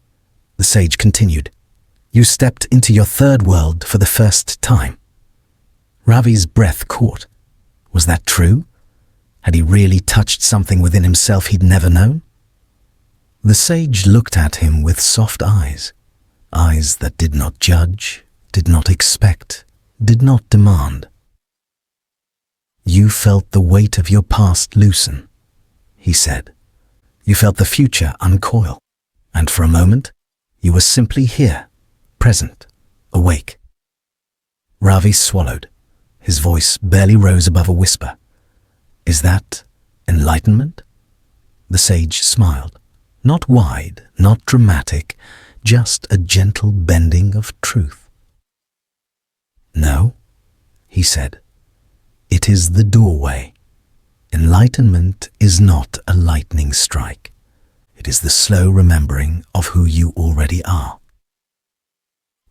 the sage continued, "you stepped into your 3rd world for the first time." Ravi's breath caught. Was that true? Had he really touched something within himself he'd never known? The sage looked at him with soft eyes, eyes that did not judge, did not expect, did not demand. "You felt the weight of your past loosen," he said. "You felt the future uncoil. And for a moment, you were simply here, present, awake." Ravi swallowed. His voice barely rose above a whisper. "Is that enlightenment?" The sage smiled. Not wide, not dramatic, just a gentle bending of truth. "No," he said. "It is the doorway. Enlightenment is not a lightning strike. It is the slow remembering of who you already are."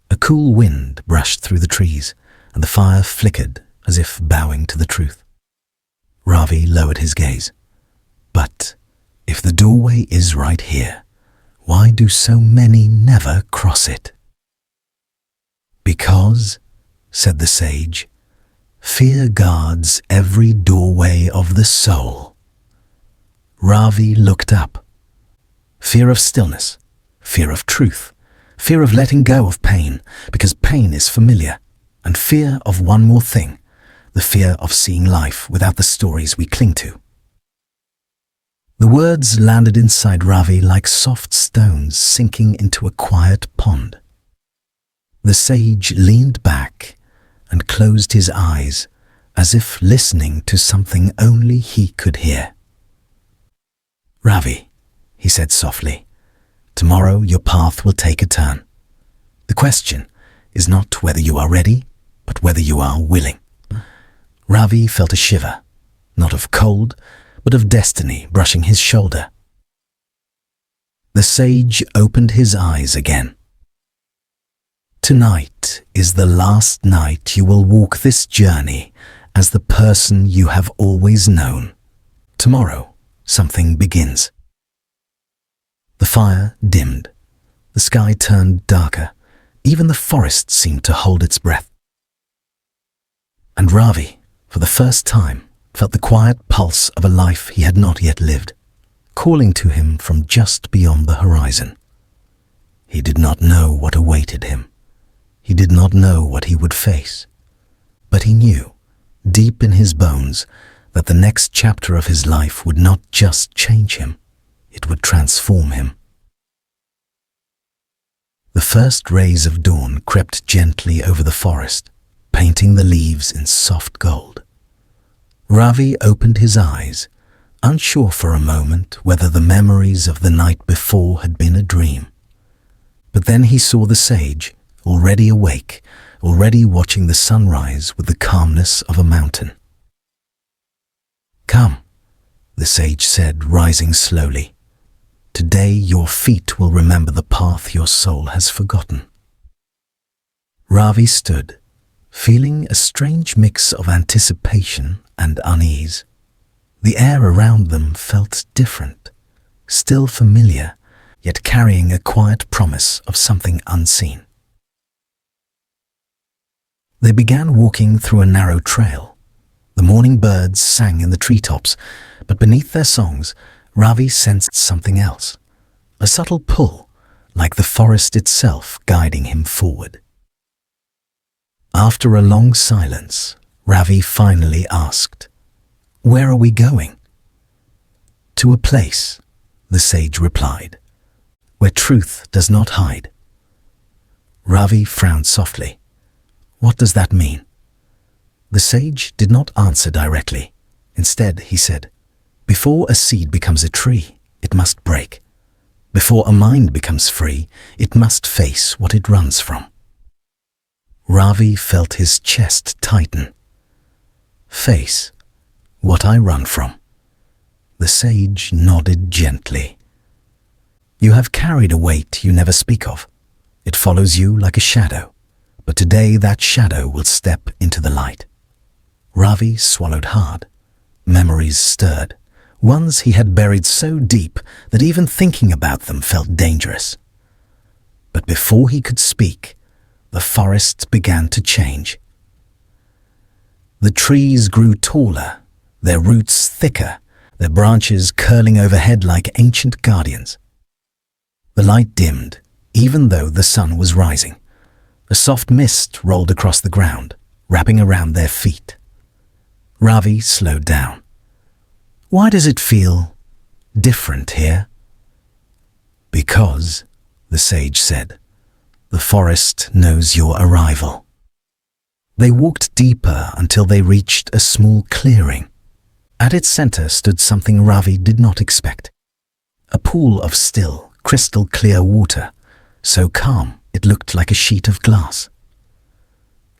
A cool wind brushed through the trees, and the fire flickered as if bowing to the truth. Ravi lowered his gaze. "But if the doorway is right here, why do so many never cross it?" "Because," said the sage, "fear guards every doorway of the soul." Ravi looked up. Fear of stillness, fear of truth, fear of letting go of pain, because pain is familiar, and fear of one more thing, the fear of seeing life without the stories we cling to. The words landed inside Ravi like soft stones sinking into a quiet pond. The sage leaned back and closed his eyes as if listening to something only he could hear. "Ravi," he said softly, "tomorrow your path will take a turn. The question is not whether you are ready, but whether you are willing." Ravi felt a shiver, not of cold, but of destiny brushing his shoulder. The sage opened his eyes again. "Tonight is the last night you will walk this journey as the person you have always known. Tomorrow, something begins." The fire dimmed. The sky turned darker. Even the forest seemed to hold its breath. And Ravi, for the first time, felt the quiet pulse of a life he had not yet lived, calling to him from just beyond the horizon. He did not know what awaited him. He did not know what he would face. But he knew, deep in his bones, that the next chapter of his life would not just change him, it would transform him. The first rays of dawn crept gently over the forest, painting the leaves in soft gold. Ravi opened his eyes, unsure for a moment whether the memories of the night before had been a dream. But then he saw the sage, already awake, already watching the sunrise with the calmness of a mountain. "Come," the sage said, rising slowly. "Today your feet will remember the path your soul has forgotten." Ravi stood, feeling a strange mix of anticipation and unease. The air around them felt different, still familiar, yet carrying a quiet promise of something unseen. They began walking through a narrow trail. The morning birds sang in the treetops, but beneath their songs, Ravi sensed something else, a subtle pull, like the forest itself guiding him forward. After a long silence, Ravi finally asked, "Where are we going?" "To a place," the sage replied, "where truth does not hide." Ravi frowned softly. "What does that mean?" The sage did not answer directly. Instead, he said, "Before a seed becomes a tree, it must break. Before a mind becomes free, it must face what it runs from." Ravi felt his chest tighten. "Face what I run from." The sage nodded gently. "You have carried a weight you never speak of. It follows you like a shadow, but today that shadow will step into the light." Ravi swallowed hard. Memories stirred, ones he had buried so deep that even thinking about them felt dangerous. But before he could speak, the forest began to change. The trees grew taller, their roots thicker, their branches curling overhead like ancient guardians. The light dimmed, even though the sun was rising. A soft mist rolled across the ground, wrapping around their feet. Ravi slowed down. "Why does it feel different here?" "Because," the sage said, "the forest knows your arrival." They walked deeper until they reached a small clearing. At its center stood something Ravi did not expect. A pool of still, crystal-clear water, so calm it looked like a sheet of glass.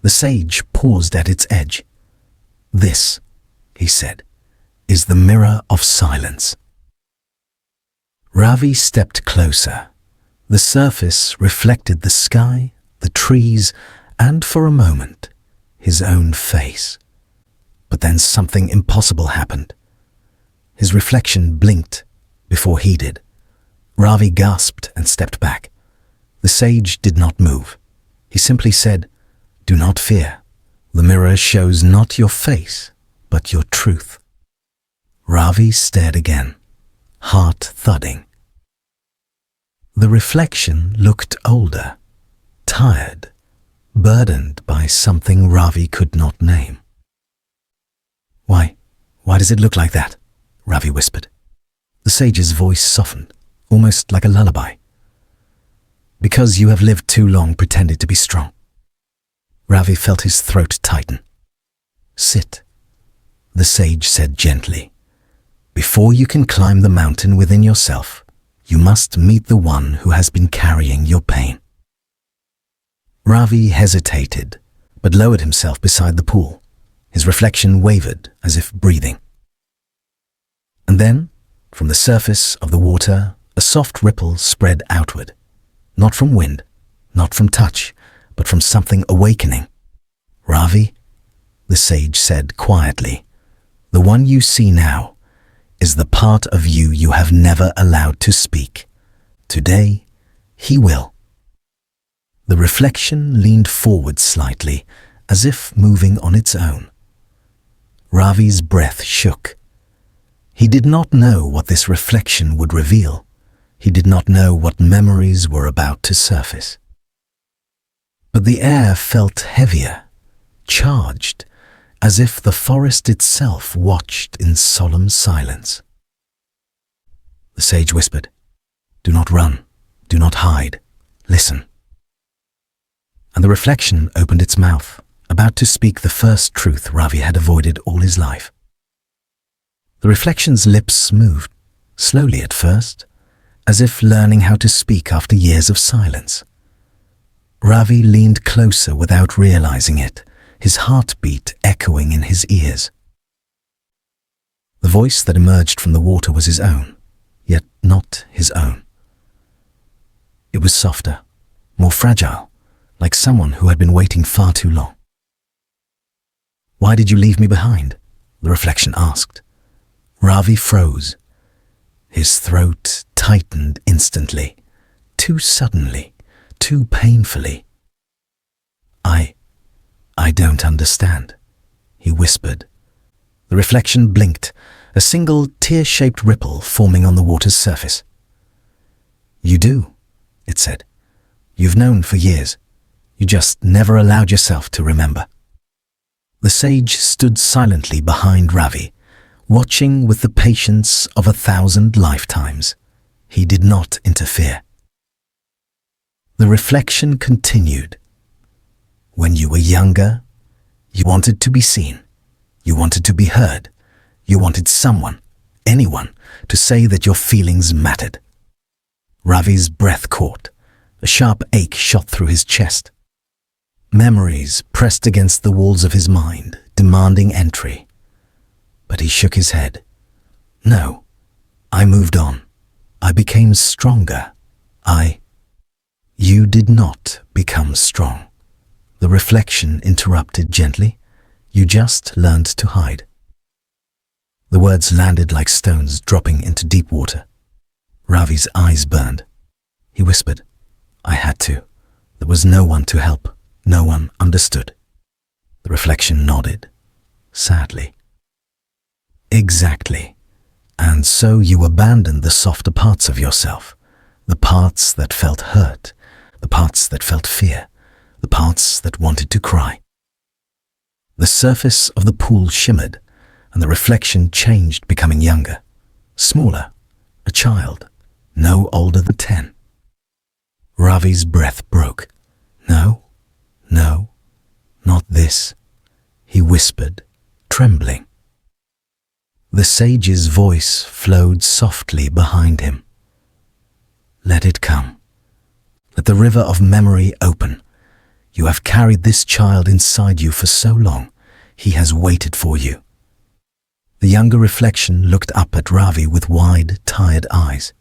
The sage paused at its edge. "This," he said, "is the mirror of silence." Ravi stepped closer. The surface reflected the sky, the trees, and for a moment, his own face. But then something impossible happened. His reflection blinked before he did. Ravi gasped and stepped back. The sage did not move. He simply said, "Do not fear. The mirror shows not your face, but your truth." Ravi stared again, heart thudding. The reflection looked older, tired, burdened by something Ravi could not name. Why does it look like that?" Ravi whispered. The sage's voice softened, almost like a lullaby. "Because you have lived too long pretending to be strong." Ravi felt his throat tighten. "Sit," the sage said gently. "Before you can climb the mountain within yourself, you must meet the one who has been carrying your pain." Ravi hesitated, but lowered himself beside the pool. His reflection wavered as if breathing. And then, from the surface of the water, a soft ripple spread outward. Not from wind, not from touch, but from something awakening. "Ravi," the sage said quietly, "the one you see now is the part of you you have never allowed to speak. Today, he will." The reflection leaned forward slightly, as if moving on its own. Ravi's breath shook. He did not know what this reflection would reveal. He did not know what memories were about to surface. But the air felt heavier, charged, as if the forest itself watched in solemn silence. The sage whispered, "Do not run, do not hide, listen." And the reflection opened its mouth, about to speak the first truth Ravi had avoided all his life. The reflection's lips moved, slowly at first, as if learning how to speak after years of silence. Ravi leaned closer without realizing it, his heartbeat echoing in his ears. The voice that emerged from the water was his own, yet not his own. It was softer, more fragile, like someone who had been waiting far too long. "Why did you leave me behind?" the reflection asked. Ravi froze. His throat tightened instantly, too suddenly, too painfully. I don't understand," he whispered. The reflection blinked, a single tear-shaped ripple forming on the water's surface. "You do," it said. "You've known for years. You just never allowed yourself to remember." The sage stood silently behind Ravi, watching with the patience of 1,000 lifetimes. He did not interfere. The reflection continued. "When you were younger, you wanted to be seen. You wanted to be heard. You wanted someone, anyone, to say that your feelings mattered." Ravi's breath caught. A sharp ache shot through his chest. Memories pressed against the walls of his mind, demanding entry. But he shook his head. "No, I moved on. I became stronger. You did not become strong," the reflection interrupted gently. "You just learned to hide." The words landed like stones dropping into deep water. Ravi's eyes burned. He whispered, "I had to. There was no one to help. No one understood." The reflection nodded, sadly. "Exactly. And so you abandoned the softer parts of yourself, the parts that felt hurt, the parts that felt fear, the parts that wanted to cry." The surface of the pool shimmered, and the reflection changed, becoming younger, smaller, a child, no older than 10. Ravi's breath broke. "No, no, not this," he whispered, trembling. The sage's voice flowed softly behind him. "Let it come. Let the river of memory open. You have carried this child inside you for so long. He has waited for you." The younger reflection looked up at Ravi with wide, tired eyes.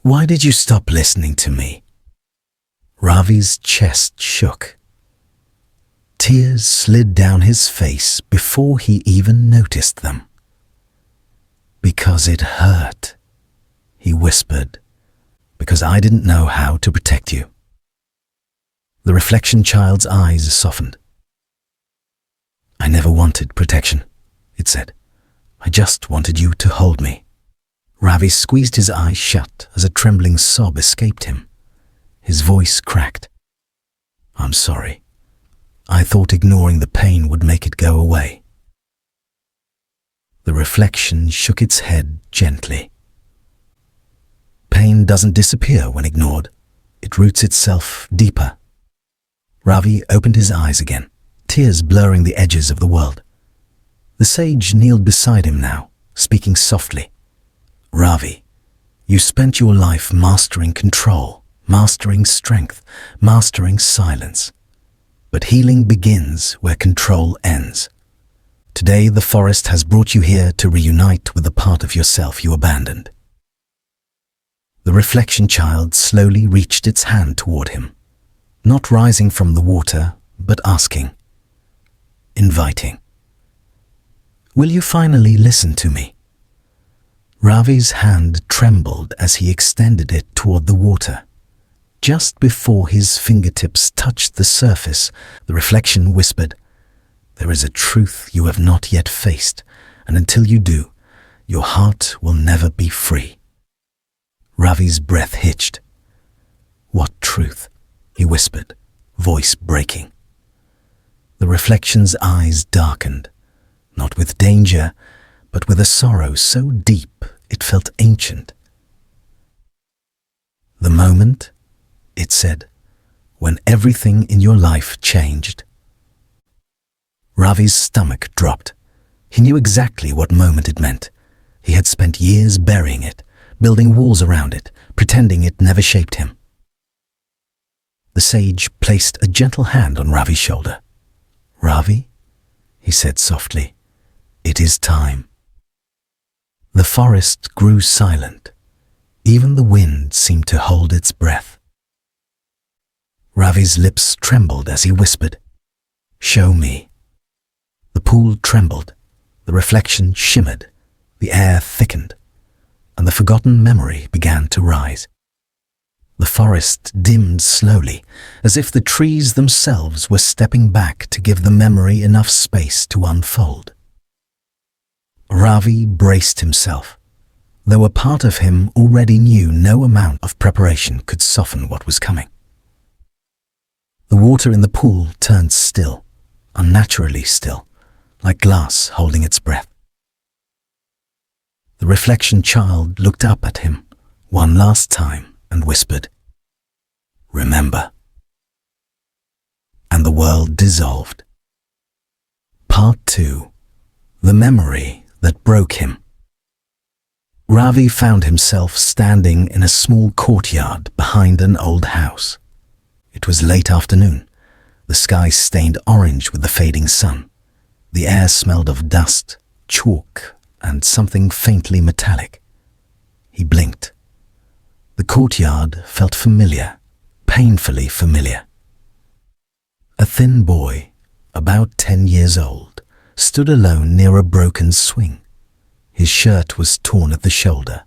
"Why did you stop listening to me?" Ravi's chest shook. Tears slid down his face before he even noticed them. "Because it hurt," he whispered. "Because I didn't know how to protect you." The reflection child's eyes softened. "I never wanted protection," it said. "I just wanted you to hold me." Ravi squeezed his eyes shut as a trembling sob escaped him. His voice cracked. "I'm sorry. I thought ignoring the pain would make it go away." The reflection shook its head gently. Pain doesn't disappear when ignored. It roots itself deeper. Ravi opened his eyes again, tears blurring the edges of the world. The sage kneeled beside him now, speaking softly. "Ravi, you spent your life mastering control, mastering strength, mastering silence. But healing begins where control ends. Today, the forest has brought you here to reunite with the part of yourself you abandoned." The reflection child slowly reached its hand toward him, not rising from the water, but asking, inviting, "Will you finally listen to me?" Ravi's hand trembled as he extended it toward the water. Just before his fingertips touched the surface, the reflection whispered, "There is a truth you have not yet faced, and until you do, your heart will never be free." Ravi's breath hitched. "What truth?" he whispered, voice breaking. The reflection's eyes darkened, not with danger, but with a sorrow so deep it felt ancient. "The moment," it said, "when everything in your life changed." Ravi's stomach dropped. He knew exactly what moment it meant. He had spent years burying it, building walls around it, pretending it never shaped him. The sage placed a gentle hand on Ravi's shoulder. "Ravi," he said softly, "it is time." The forest grew silent. Even the wind seemed to hold its breath. Ravi's lips trembled as he whispered, "Show me." The pool trembled, the reflection shimmered, the air thickened, and the forgotten memory began to rise. The forest dimmed slowly, as if the trees themselves were stepping back to give the memory enough space to unfold. Ravi braced himself, though a part of him already knew no amount of preparation could soften what was coming. The water in the pool turned still, unnaturally still, like glass holding its breath. The reflection child looked up at him one last time and whispered, "Remember." And the world dissolved. Part 2. The memory that broke him. Ravi found himself standing in a small courtyard behind an old house. It was late afternoon. The sky stained orange with the fading sun. The air smelled of dust, chalk, and something faintly metallic. He blinked. The courtyard felt familiar, painfully familiar. A thin boy, about 10 years old, stood alone near a broken swing. His shirt was torn at the shoulder.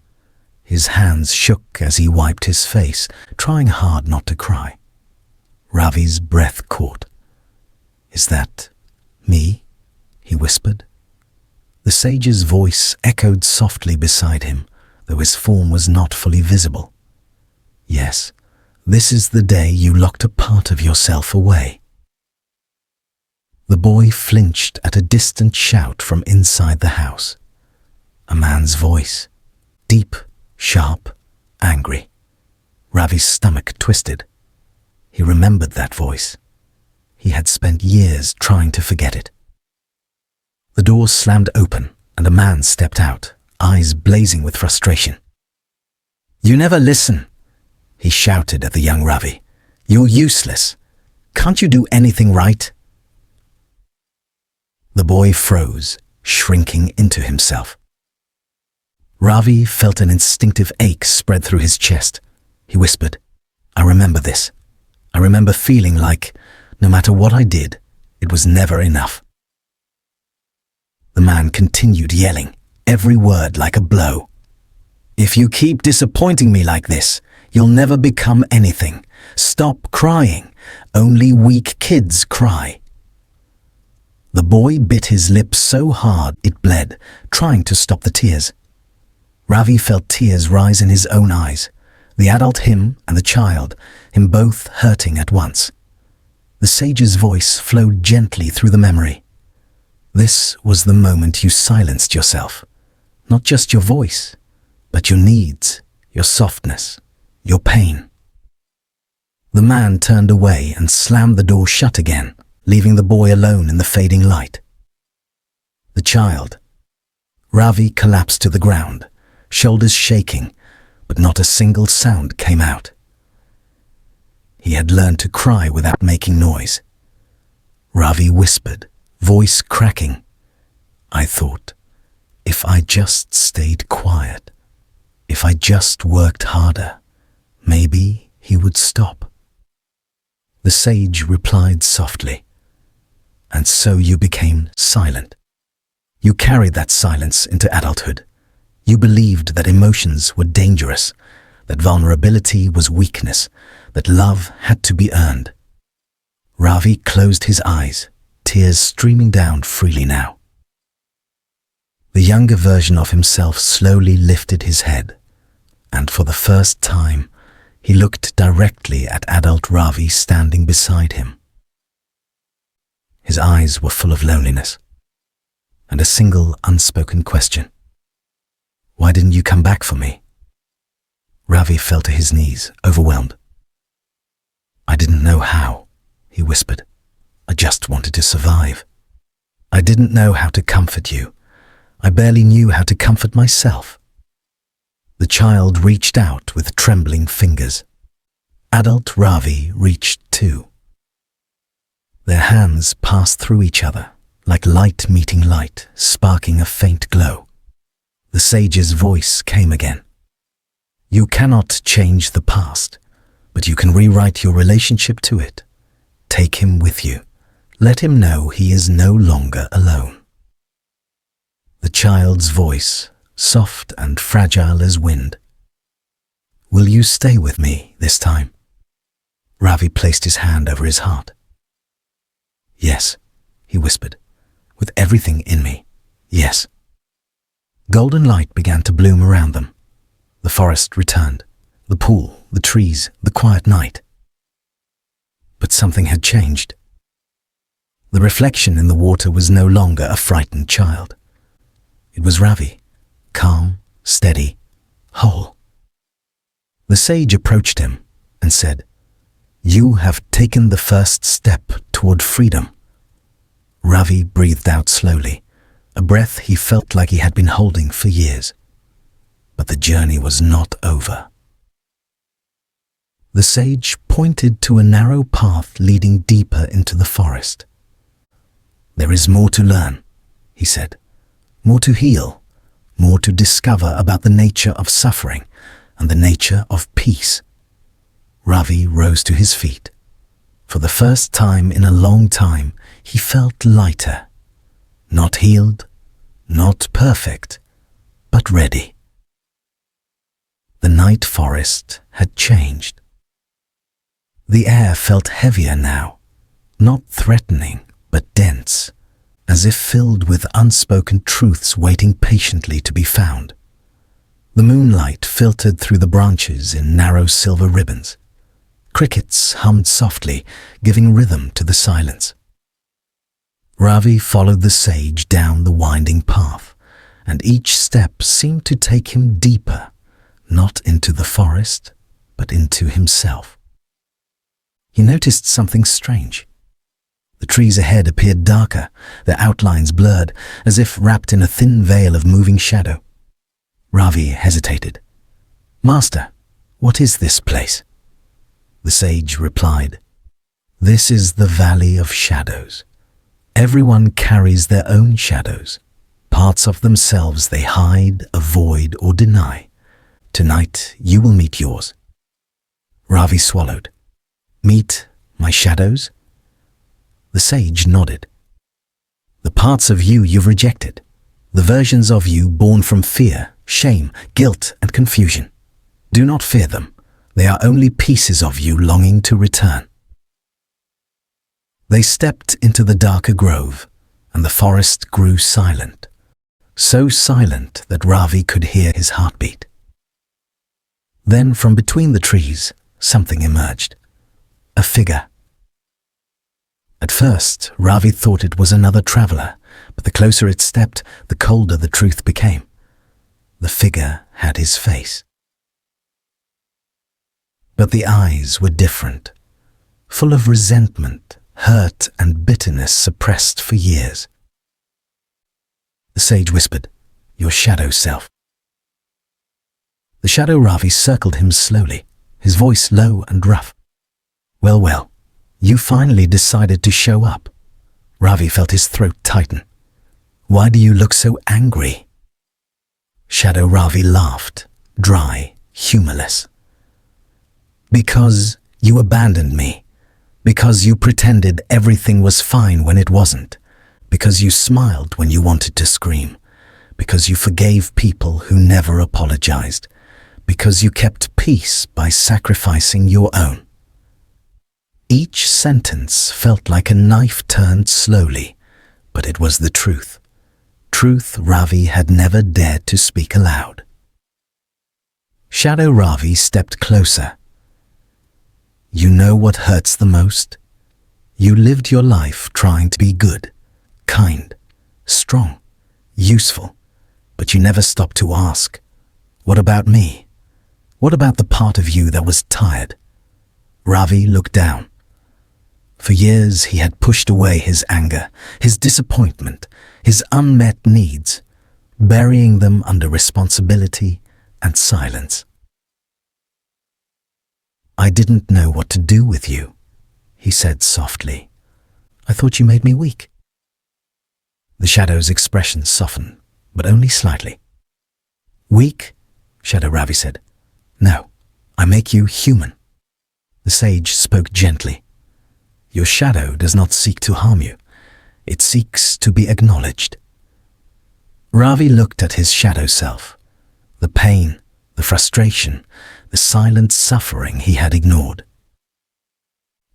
His hands shook as he wiped his face, trying hard not to cry. Ravi's breath caught. "Is that me?" he whispered. The sage's voice echoed softly beside him, though his form was not fully visible. "Yes, this is the day you locked a part of yourself away." The boy flinched at a distant shout from inside the house. A man's voice, deep, sharp, angry. Ravi's stomach twisted. He remembered that voice. He had spent years trying to forget it. The door slammed open and a man stepped out, eyes blazing with frustration. "You never listen," he shouted at the young Ravi. "You're useless. Can't you do anything right?" The boy froze, shrinking into himself. Ravi felt an instinctive ache spread through his chest. He whispered, "I remember this. I remember feeling like, no matter what I did, it was never enough." The man continued yelling, every word like a blow. "If you keep disappointing me like this, you'll never become anything. Stop crying. Only weak kids cry." The boy bit his lip so hard it bled, trying to stop the tears. Ravi felt tears rise in his own eyes, the adult him and the child, him both hurting at once. The sage's voice flowed gently through the memory. "This was the moment you silenced yourself. Not just your voice, but your needs, your softness, your pain." The man turned away and slammed the door shut again, leaving the boy alone in the fading light. The child. Ravi collapsed to the ground, shoulders shaking, but not a single sound came out. He had learned to cry without making noise. Ravi whispered, voice cracking, "I thought, if I just stayed quiet, if I just worked harder, maybe he would stop." The sage replied softly, "And so you became silent. You carried that silence into adulthood. You believed that emotions were dangerous, that vulnerability was weakness, that love had to be earned." Ravi closed his eyes, tears streaming down freely now. The younger version of himself slowly lifted his head, and for the first time, he looked directly at adult Ravi standing beside him. His eyes were full of loneliness. And a single unspoken question. Why didn't you come back for me? Ravi fell to his knees, overwhelmed. I didn't know how, he whispered. I just wanted to survive. I didn't know how to comfort you. I barely knew how to comfort myself. The child reached out with trembling fingers. Adult Ravi reached too. Their hands passed through each other, like light meeting light, sparking a faint glow. The sage's voice came again. You cannot change the past, but you can rewrite your relationship to it. Take him with you. Let him know he is no longer alone. The child's voice, soft and fragile as wind. Will you stay with me this time? Ravi placed his hand over his heart. Yes, he whispered, with everything in me, yes. Golden light began to bloom around them. The forest returned, the pool, the trees, the quiet night. But something had changed. The reflection in the water was no longer a frightened child. It was Ravi, calm, steady, whole. The sage approached him and said, You have taken the first step toward freedom. Ravi breathed out slowly, a breath he felt like he had been holding for years. But the journey was not over. The sage pointed to a narrow path leading deeper into the forest. There is more to learn, he said, more to heal, more to discover about the nature of suffering and the nature of peace. Ravi rose to his feet. For the first time in a long time, he felt lighter, not healed, not perfect, but ready. The night forest had changed. The air felt heavier now, not threatening, but dense, as if filled with unspoken truths waiting patiently to be found. The moonlight filtered through the branches in narrow silver ribbons. Crickets hummed softly, giving rhythm to the silence. Ravi followed the sage down the winding path, and each step seemed to take him deeper, not into the forest, but into himself. He noticed something strange. The trees ahead appeared darker, their outlines blurred, as if wrapped in a thin veil of moving shadow. Ravi hesitated. Master, what is this place? The sage replied, This is the Valley of Shadows. Everyone carries their own shadows, parts of themselves they hide, avoid, or deny. Tonight you will meet yours. Ravi swallowed. Meet my shadows? The sage nodded. The parts of you you've rejected, the versions of you born from fear, shame, guilt, and confusion. Do not fear them. They are only pieces of you longing to return. They stepped into the darker grove, and the forest grew silent, so silent that Ravi could hear his heartbeat. Then from between the trees, something emerged. A figure. At first, Ravi thought it was another traveler, but the closer it stepped, the colder the truth became. The figure had his face. But the eyes were different, full of resentment, hurt, and bitterness suppressed for years. The sage whispered, Your shadow self. The shadow Ravi circled him slowly, his voice low and rough. Well, you finally decided to show up. Ravi felt his throat tighten. Why do you look so angry? Shadow Ravi laughed, dry, humorless. Because you abandoned me. Because you pretended everything was fine when it wasn't. Because you smiled when you wanted to scream. Because you forgave people who never apologized. Because you kept peace by sacrificing your own. Each sentence felt like a knife turned slowly, but it was the truth. Truth Ravi had never dared to speak aloud. Shadow Ravi stepped closer. You know what hurts the most? You lived your life trying to be good, kind, strong, useful, but you never stopped to ask, what about me? What about the part of you that was tired? Ravi looked down. For years he had pushed away his anger, his disappointment, his unmet needs, burying them under responsibility and silence. I didn't know what to do with you, he said softly. I thought you made me weak. The shadow's expression softened, but only slightly. Weak? Shadow Ravi said. No, I make you human. The sage spoke gently. Your shadow does not seek to harm you. It seeks to be acknowledged. Ravi looked at his shadow self. The pain, the frustration, the silent suffering he had ignored.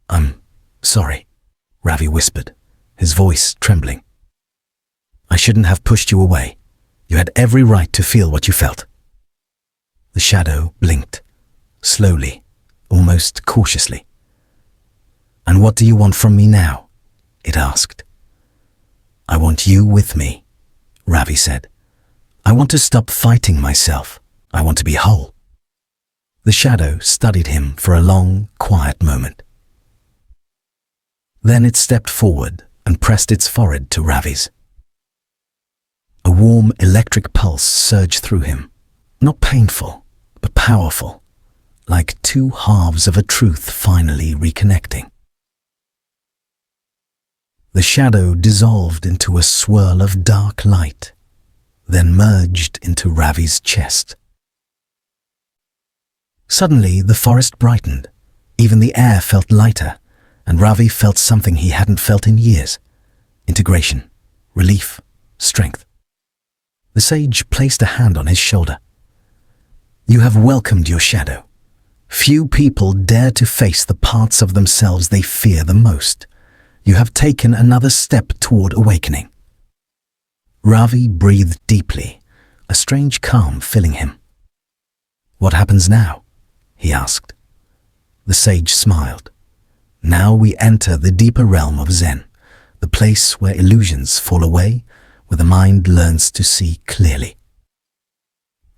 I'm sorry, Ravi whispered, his voice trembling. I shouldn't have pushed you away. You had every right to feel what you felt. The shadow blinked, slowly, almost cautiously. And what do you want from me now? It asked. I want you with me, Ravi said. I want to stop fighting myself. I want to be whole. The shadow studied him for a long, quiet moment. Then it stepped forward and pressed its forehead to Ravi's. A warm electric pulse surged through him, not painful, but powerful, like two halves of a truth finally reconnecting. The shadow dissolved into a swirl of dark light, then merged into Ravi's chest. Suddenly, the forest brightened. Even the air felt lighter, and Ravi felt something he hadn't felt in years. Integration, relief, strength. The sage placed a hand on his shoulder. You have welcomed your shadow. Few people dare to face the parts of themselves they fear the most. You have taken another step toward awakening. Ravi breathed deeply, a strange calm filling him. What happens now? He asked. The sage smiled. Now we enter the deeper realm of Zen, the place where illusions fall away, where the mind learns to see clearly.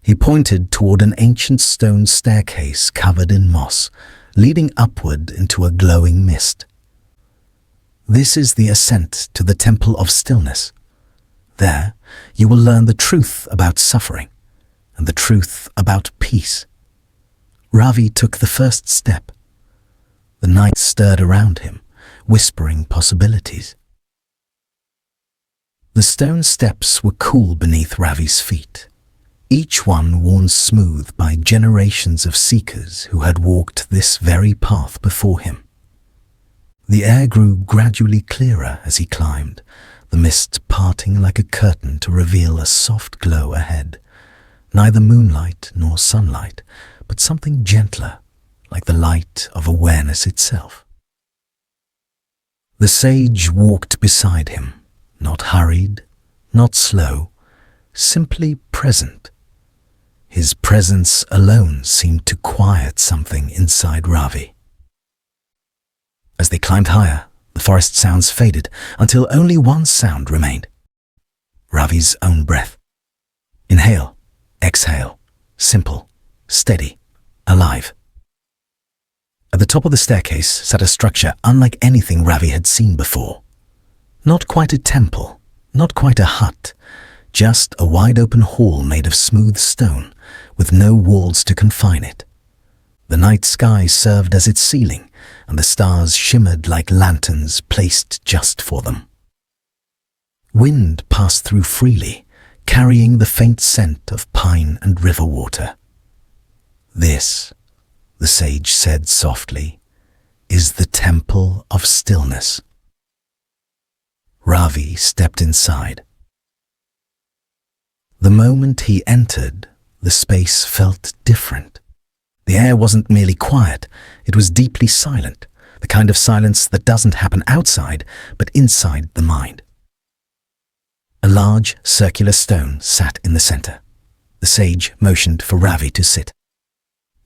He pointed toward an ancient stone staircase covered in moss, leading upward into a glowing mist. This is the ascent to the temple of stillness. There, you will learn the truth about suffering and the truth about peace. Ravi took the first step. The night stirred around him, whispering possibilities. The stone steps were cool beneath Ravi's feet, each one worn smooth by generations of seekers who had walked this very path before him. The air grew gradually clearer as he climbed, the mist parting like a curtain to reveal a soft glow ahead. Neither moonlight nor sunlight, but something gentler, like the light of awareness itself. The sage walked beside him, not hurried, not slow, simply present. His presence alone seemed to quiet something inside Ravi. As they climbed higher, the forest sounds faded until only one sound remained. Ravi's own breath. Inhale, exhale, simple, steady, alive. At the top of the staircase sat a structure unlike anything Ravi had seen before. Not quite a temple, not quite a hut, just a wide-open hall made of smooth stone, with no walls to confine it. The night sky served as its ceiling, and the stars shimmered like lanterns placed just for them. Wind passed through freely, carrying the faint scent of pine and river water. This, the sage said softly, is the temple of stillness. Ravi stepped inside. The moment he entered, the space felt different. The air wasn't merely quiet, it was deeply silent, the kind of silence that doesn't happen outside, but inside the mind. A large, circular stone sat in the center. The sage motioned for Ravi to sit.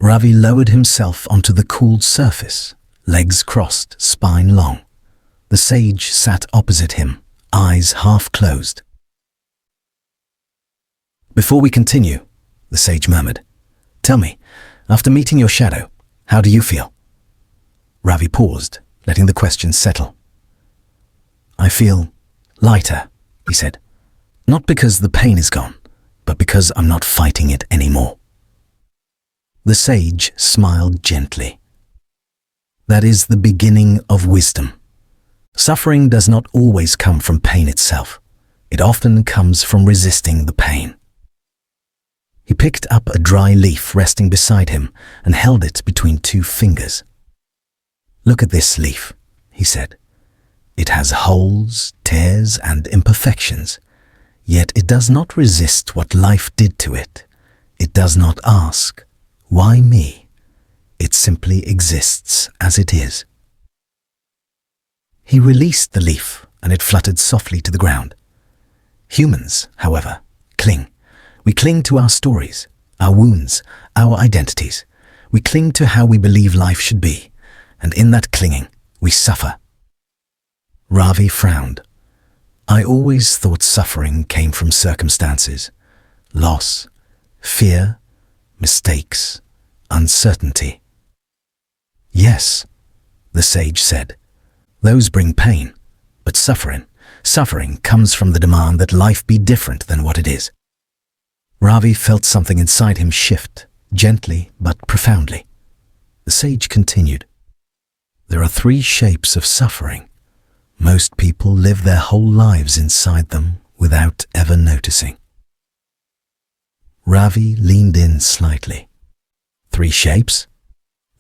Ravi lowered himself onto the cooled surface, legs crossed, spine long. The sage sat opposite him, eyes half closed. "Before we continue," the sage murmured, "tell me, after meeting your shadow, how do you feel?" Ravi paused, letting the question settle. "I feel lighter," he said. "Not because the pain is gone, but because I'm not fighting it anymore." The sage smiled gently. "That is the beginning of wisdom. Suffering does not always come from pain itself. It often comes from resisting the pain." He picked up a dry leaf resting beside him and held it between two fingers. "Look at this leaf," he said. "It has holes, tears, and imperfections, yet it does not resist what life did to it. It does not ask, 'Why me?' It simply exists as it is." He released the leaf, and it fluttered softly to the ground. Humans, however, cling. We cling to our stories, our wounds, our identities. We cling to how we believe life should be, and in that clinging, we suffer. Ravi frowned. "I always thought suffering came from circumstances, loss, fear, mistakes, uncertainty." "Yes," the sage said. "Those bring pain, but suffering comes from the demand that life be different than what it is." Ravi felt something inside him shift, gently but profoundly. The sage continued, "There are 3 shapes of suffering. Most people live their whole lives inside them without ever noticing." Ravi leaned in slightly. "3 shapes?"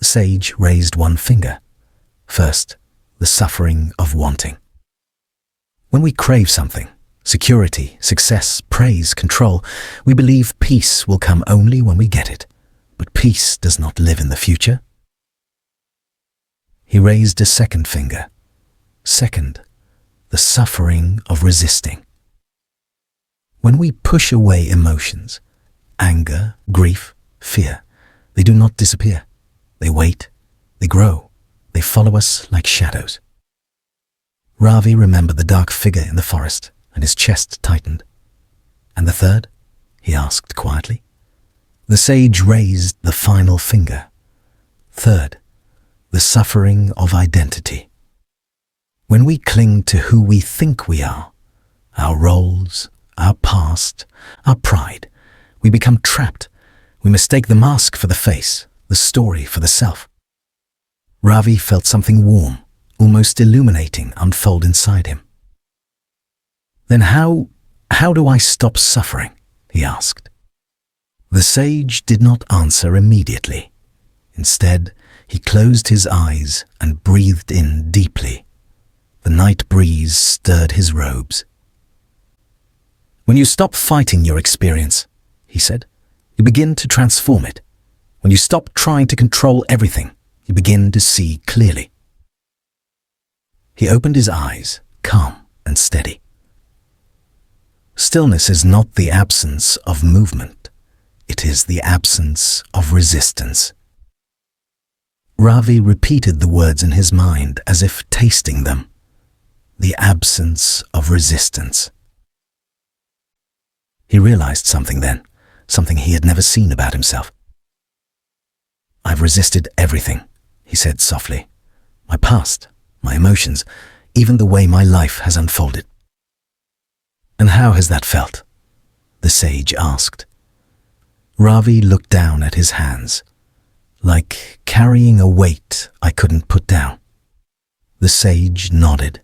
The sage raised one finger. "First, the suffering of wanting. When we crave something, security, success, praise, control, we believe peace will come only when we get it. But peace does not live in the future." He raised a second finger. "Second, the suffering of resisting. When we push away emotions, anger, grief, fear, they do not disappear. They wait, they grow, they follow us like shadows." Ravi remembered the dark figure in the forest, and his chest tightened. "And the third?" he asked quietly. The sage raised the final finger. "Third, the suffering of identity. When we cling to who we think we are, our roles, our past, our pride, we become trapped. We mistake the mask for the face, the story for the self." Ravi felt something warm, almost illuminating, unfold inside him. "Then how do I stop suffering?" he asked. The sage did not answer immediately. Instead, he closed his eyes and breathed in deeply. The night breeze stirred his robes. "When you stop fighting your experience," he said, "you begin to transform it. When you stop trying to control everything, you begin to see clearly." He opened his eyes, calm and steady. Stillness is not the absence of movement. It is the absence of resistance. Ravi repeated the words in his mind as if tasting them. The absence of resistance. He realized something then, something he had never seen about himself. "I've resisted everything," he said softly. "My past, my emotions, even the way my life has unfolded." "And how has that felt?" the sage asked. Ravi looked down at his hands, like carrying a weight I couldn't put down. The sage nodded.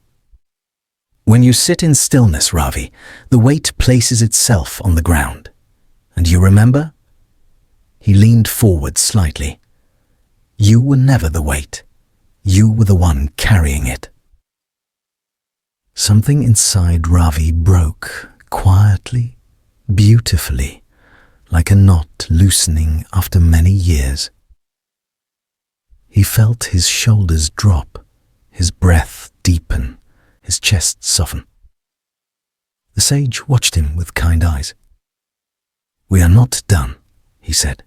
"When you sit in stillness, Ravi, the weight places itself on the ground. And you remember?" He leaned forward slightly. "You were never the weight. You were the one carrying it." Something inside Ravi broke, quietly, beautifully, like a knot loosening after many years. He felt his shoulders drop, his breath deepen, his chest soften. The sage watched him with kind eyes. "We are not done," he said.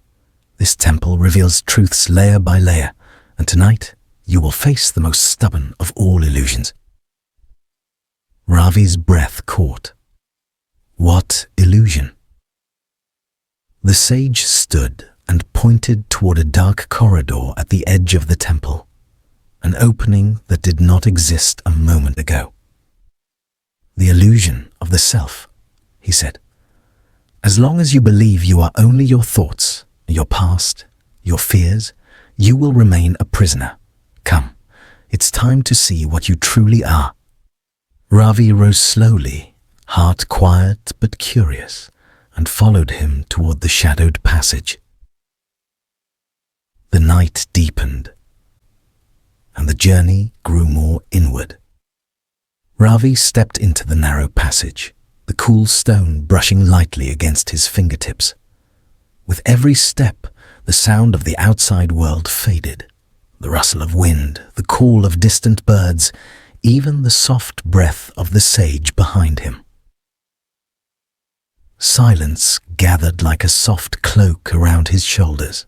"This temple reveals truths layer by layer, and tonight you will face the most stubborn of all illusions." Ravi's breath caught. What illusion? The sage stood and pointed toward a dark corridor at the edge of the temple, an opening that did not exist a moment ago. The illusion of the self, he said. As long as you believe you are only your thoughts, your past, your fears, you will remain a prisoner. Come, it's time to see what you truly are. Ravi rose slowly, heart quiet but curious, and followed him toward the shadowed passage. The night deepened, and the journey grew more inward. Ravi stepped into the narrow passage, the cool stone brushing lightly against his fingertips. With every step, the sound of the outside world faded. The rustle of wind, the call of distant birds, even the soft breath of the sage behind him. Silence gathered like a soft cloak around his shoulders.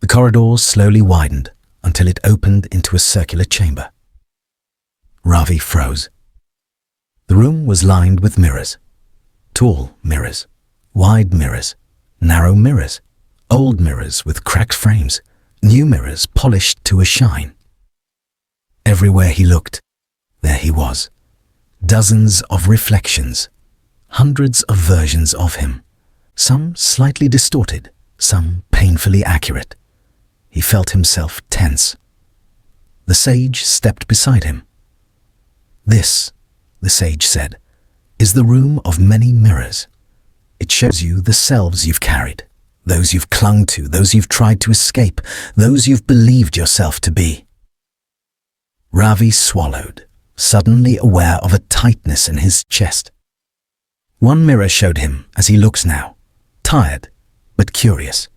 The corridor slowly widened until it opened into a circular chamber. Ravi froze. The room was lined with mirrors. Tall mirrors, wide mirrors, narrow mirrors, old mirrors with cracked frames, new mirrors polished to a shine. Everywhere he looked, there he was. Dozens of reflections, hundreds of versions of him, some slightly distorted, some painfully accurate. He felt himself tense. The sage stepped beside him. This, the sage said, is the room of many mirrors. It shows you the selves you've carried, those you've clung to, those you've tried to escape, those you've believed yourself to be. Ravi swallowed, suddenly aware of a tightness in his chest. One mirror showed him as he looks now, tired but curious.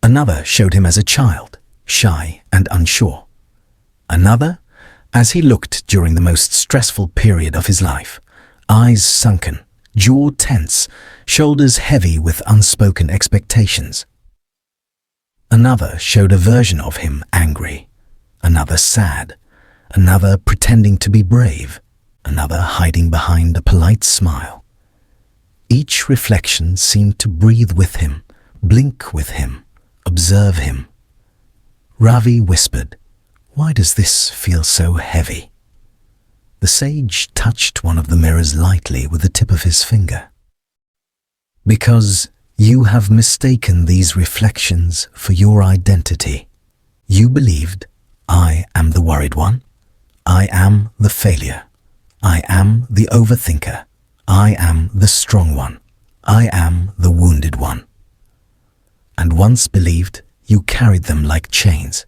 Another showed him as a child, shy and unsure. Another, as he looked during the most stressful period of his life, eyes sunken, jaw tense, shoulders heavy with unspoken expectations. Another showed a version of him angry, another sad, another pretending to be brave, another hiding behind a polite smile. Each reflection seemed to breathe with him, blink with him, observe him. Ravi whispered, "Why does this feel so heavy?" The sage touched one of the mirrors lightly with the tip of his finger. "Because you have mistaken these reflections for your identity. You believed, I am the worried one. I am the failure. I am the overthinker. I am the strong one. I am the wounded one. And once believed, you carried them like chains."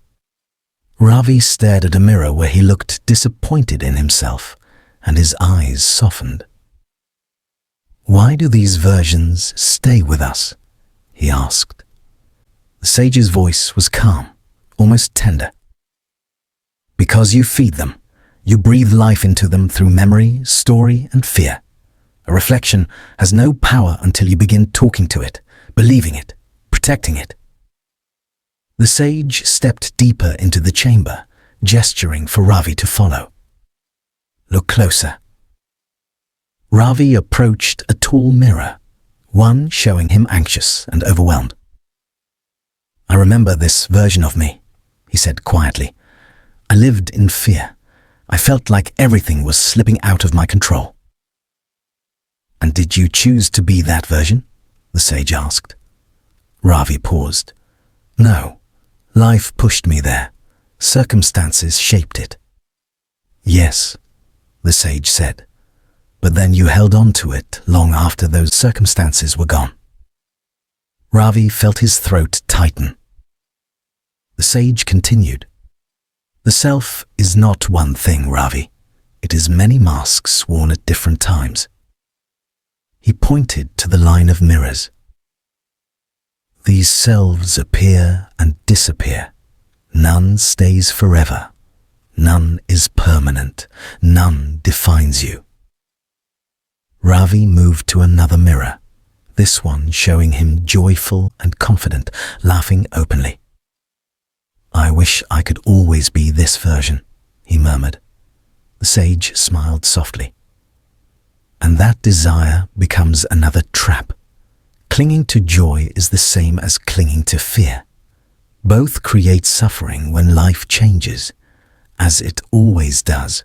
Ravi stared at a mirror where he looked disappointed in himself, and his eyes softened. "Why do these versions stay with us?" he asked. The sage's voice was calm, almost tender. "Because you feed them. You breathe life into them through memory, story, and fear. A reflection has no power until you begin talking to it, believing it, protecting it." The sage stepped deeper into the chamber, gesturing for Ravi to follow. "Look closer." Ravi approached a tall mirror, one showing him anxious and overwhelmed. "I remember this version of me," he said quietly. "I lived in fear. I felt like everything was slipping out of my control." "And did you choose to be that version?" the sage asked. Ravi paused. "No, life pushed me there. Circumstances shaped it." "Yes," the sage said, "but then you held on to it long after those circumstances were gone." Ravi felt his throat tighten. The sage continued, "The self is not one thing, Ravi. It is many masks worn at different times." He pointed to the line of mirrors. "These selves appear and disappear. None stays forever. None is permanent. None defines you." Ravi moved to another mirror, this one showing him joyful and confident, laughing openly. "I wish I could always be this version," he murmured. The sage smiled softly. And that desire becomes another trap. Clinging to joy is the same as clinging to fear. Both create suffering when life changes, as it always does.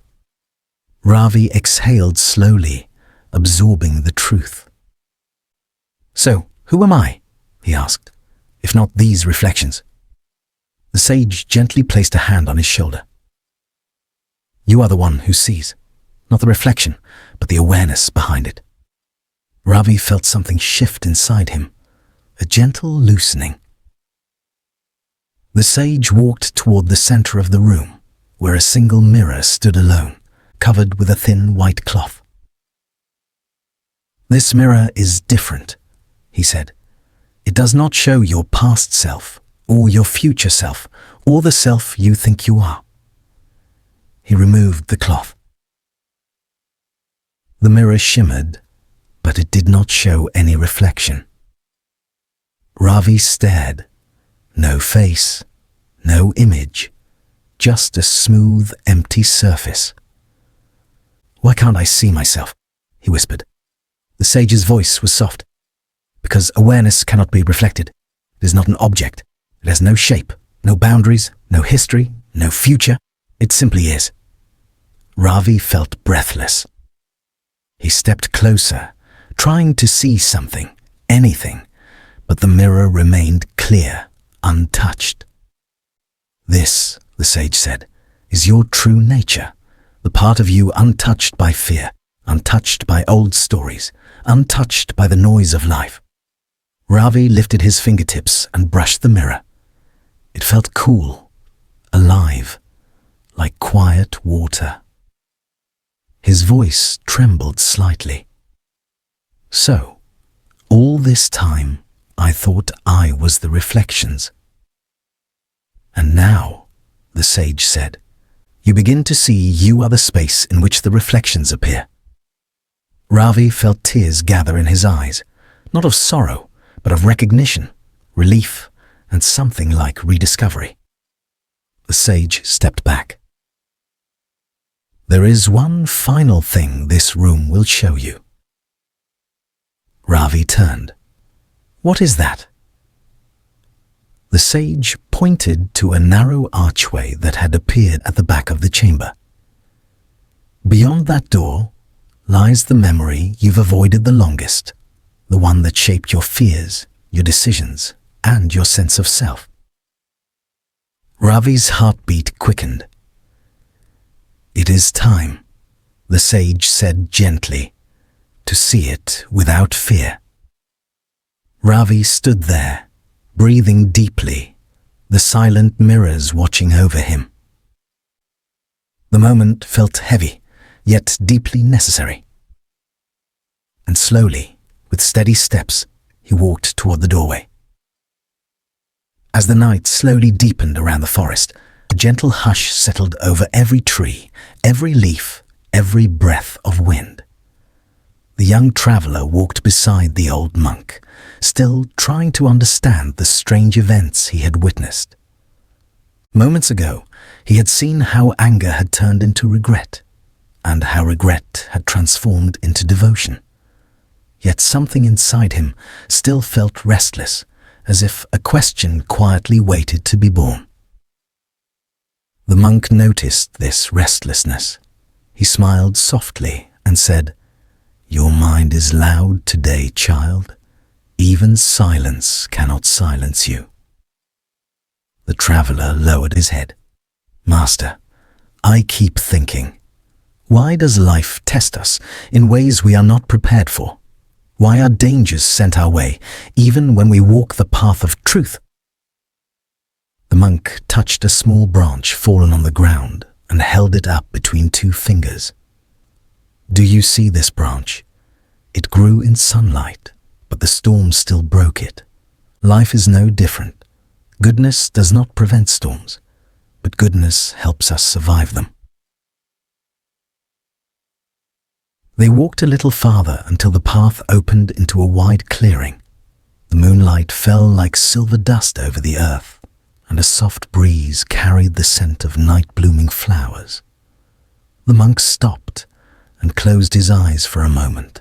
Ravi exhaled slowly, absorbing the truth. "So, who am I?" he asked, "if not these reflections?" The sage gently placed a hand on his shoulder. "You are the one who sees, not the reflection, but the awareness behind it." Ravi felt something shift inside him, a gentle loosening. The sage walked toward the center of the room, where a single mirror stood alone, covered with a thin white cloth. "This mirror is different," he said. "It does not show your past self, or your future self, or the self you think you are." He removed the cloth. The mirror shimmered, but it did not show any reflection. Ravi stared. No face, no image, just a smooth, empty surface. "Why can't I see myself?" he whispered. The sage's voice was soft. "Because awareness cannot be reflected. It is not an object. It has no shape, no boundaries, no history, no future. It simply is." Ravi felt breathless. He stepped closer, trying to see something, anything, but the mirror remained clear, untouched. "This," the sage said, "is your true nature, the part of you untouched by fear, untouched by old stories, untouched by the noise of life." Ravi lifted his fingertips and brushed the mirror. It felt cool, alive, like quiet water. His voice trembled slightly. "So, all this time, I thought I was the reflections. And now," the sage said, "you begin to see you are the space in which the reflections appear." Ravi felt tears gather in his eyes, not of sorrow, but of recognition, relief, and something like rediscovery. The sage stepped back. "There is one final thing this room will show you." Ravi turned. "What is that?" The sage pointed to a narrow archway that had appeared at the back of the chamber. "Beyond that door lies the memory you've avoided the longest, the one that shaped your fears, your decisions, and your sense of self." Ravi's heartbeat quickened. "It is time," the sage said gently, "to see it without fear." Ravi stood there, breathing deeply, the silent mirrors watching over him. The moment felt heavy, yet deeply necessary. And slowly, with steady steps, he walked toward the doorway. As the night slowly deepened around the forest, a gentle hush settled over every tree, every leaf, every breath of wind. The young traveler walked beside the old monk, still trying to understand the strange events he had witnessed. Moments ago, he had seen how anger had turned into regret, and how regret had transformed into devotion. Yet something inside him still felt restless, as if a question quietly waited to be born. The monk noticed this restlessness. He smiled softly and said, "Your mind is loud today, child. Even silence cannot silence you." The traveler lowered his head. "Master, I keep thinking, why does life test us in ways we are not prepared for? Why are dangers sent our way, even when we walk the path of truth?" The monk touched a small branch fallen on the ground and held it up between two fingers. "Do you see this branch? It grew in sunlight, but the storm still broke it. Life is no different. Goodness does not prevent storms, but goodness helps us survive them." They walked a little farther until the path opened into a wide clearing. The moonlight fell like silver dust over the earth, and a soft breeze carried the scent of night-blooming flowers. The monk stopped and closed his eyes for a moment,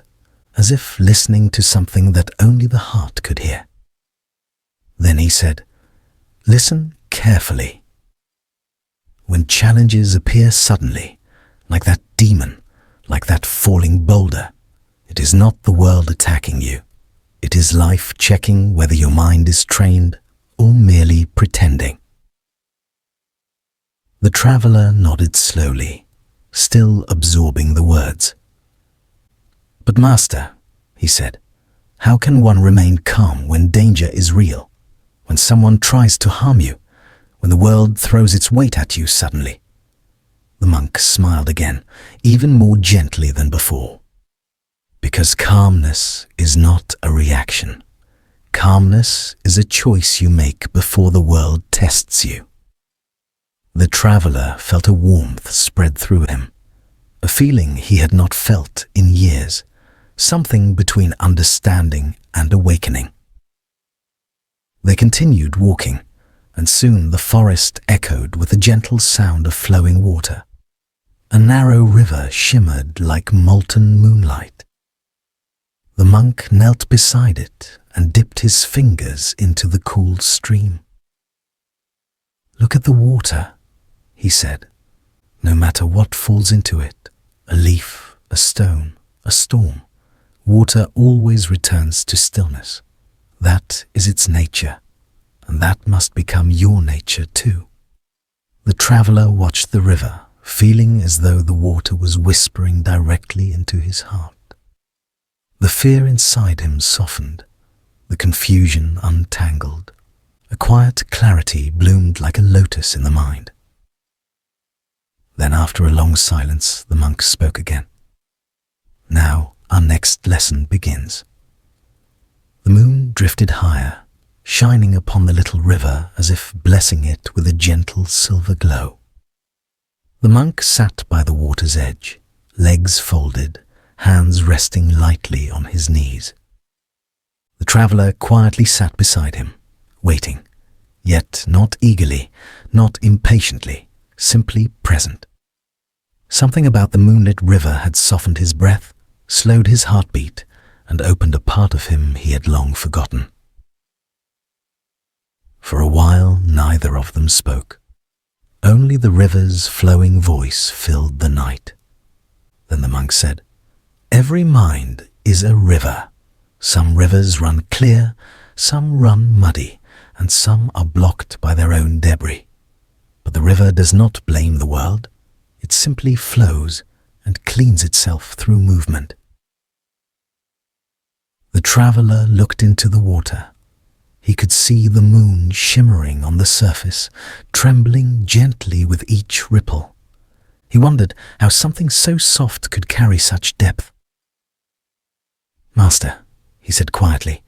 as if listening to something that only the heart could hear. Then he said, "Listen carefully. When challenges appear suddenly, like that demon, like that falling boulder, it is not the world attacking you. It is life checking whether your mind is trained or merely pretending." The traveler nodded slowly, still absorbing the words. "But Master," he said, "how can one remain calm when danger is real? When someone tries to harm you? When the world throws its weight at you suddenly?" The monk smiled again, even more gently than before. "Because calmness is not a reaction. Calmness is a choice you make before the world tests you." The traveler felt a warmth spread through him, a feeling he had not felt in years, something between understanding and awakening. They continued walking, and soon the forest echoed with the gentle sound of flowing water. A narrow river shimmered like molten moonlight. The monk knelt beside it and dipped his fingers into the cool stream. "Look at the water," he said. "No matter what falls into it, a leaf, a stone, a storm, water always returns to stillness. That is its nature, and that must become your nature too." The traveler watched the river, feeling as though the water was whispering directly into his heart. The fear inside him softened, the confusion untangled. A quiet clarity bloomed like a lotus in the mind. Then, after a long silence, the monk spoke again. "Now our next lesson begins." The moon drifted higher, shining upon the little river as if blessing it with a gentle silver glow. The monk sat by the water's edge, legs folded, hands resting lightly on his knees. The traveler quietly sat beside him, waiting, yet not eagerly, not impatiently, simply present. Something about the moonlit river had softened his breath, slowed his heartbeat, and opened a part of him he had long forgotten. For a while, neither of them spoke. Only the river's flowing voice filled the night. Then the monk said, "Every mind is a river. Some rivers run clear, some run muddy, and some are blocked by their own debris. But the river does not blame the world. It simply flows and cleans itself through movement." The traveler looked into the water. He could see the moon shimmering on the surface, trembling gently with each ripple. He wondered how something so soft could carry such depth. "Master," he said quietly,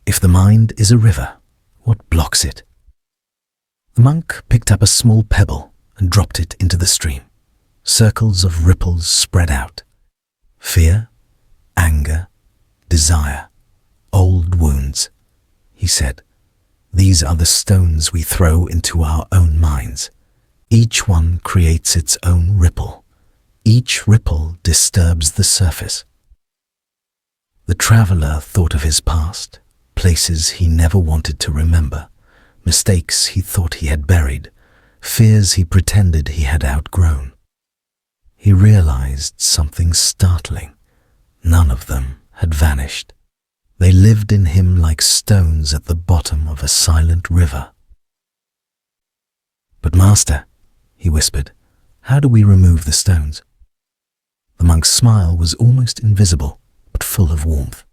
"if the mind is a river, what blocks it?" The monk picked up a small pebble and dropped it into the stream. Circles of ripples spread out. "Fear, anger, desire, old wounds," he said. "These are the stones we throw into our own minds. Each one creates its own ripple. Each ripple disturbs the surface." The traveler thought of his past, places he never wanted to remember, mistakes he thought he had buried, fears he pretended he had outgrown. He realized something startling. None of them had vanished. They lived in him like stones at the bottom of a silent river. "But Master," he whispered, "how do we remove the stones?" The monk's smile was almost invisible, but full of warmth.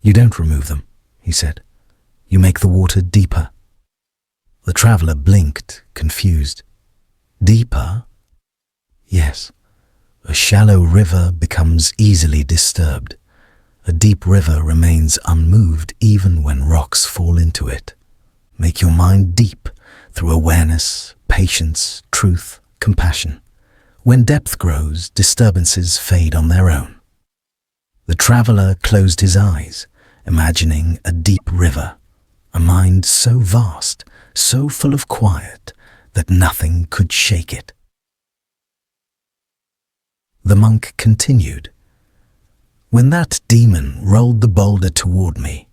"You don't remove them," he said. "You make the water deeper." The traveler blinked, confused. "Deeper?" "Yes. A shallow river becomes easily disturbed. A deep river remains unmoved even when rocks fall into it. Make your mind deep through awareness, patience, truth, compassion. When depth grows, disturbances fade on their own." The traveler closed his eyes, imagining a deep river, a mind so vast, so full of quiet, that nothing could shake it. The monk continued. When that demon rolled the boulder toward me,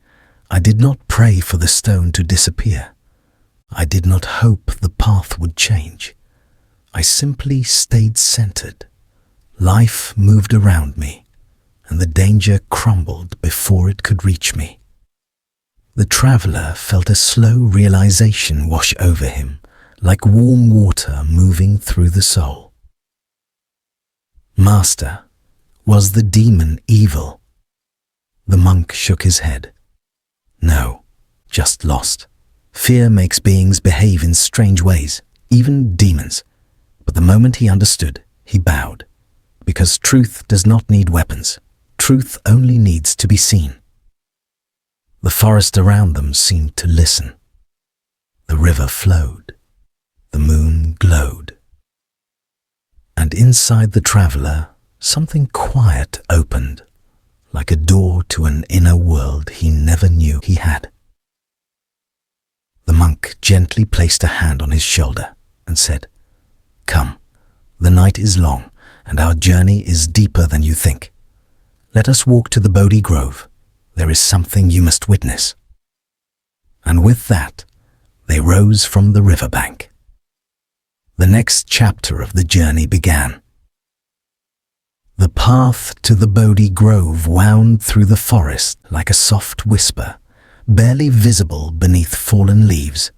I did not pray for the stone to disappear. I did not hope the path would change. I simply stayed centered. Life moved around me, and the danger crumbled before it could reach me. The traveler felt a slow realization wash over him, like warm water moving through the soul. Master, was the demon evil? The monk shook his head. No, just lost. Fear makes beings behave in strange ways, even demons. But the moment he understood, he bowed. Because truth does not need weapons. Truth only needs to be seen. The forest around them seemed to listen. The river flowed. The moon glowed. And inside the traveler, something quiet opened, like a door to an inner world he never knew he had. The monk gently placed a hand on his shoulder and said, "Come, the night is long, and our journey is deeper than you think. Let us walk to the Bodhi Grove. There is something you must witness." And with that, they rose from the riverbank. The next chapter of the journey began. The path to the Bodhi Grove wound through the forest like a soft whisper, barely visible beneath fallen leaves.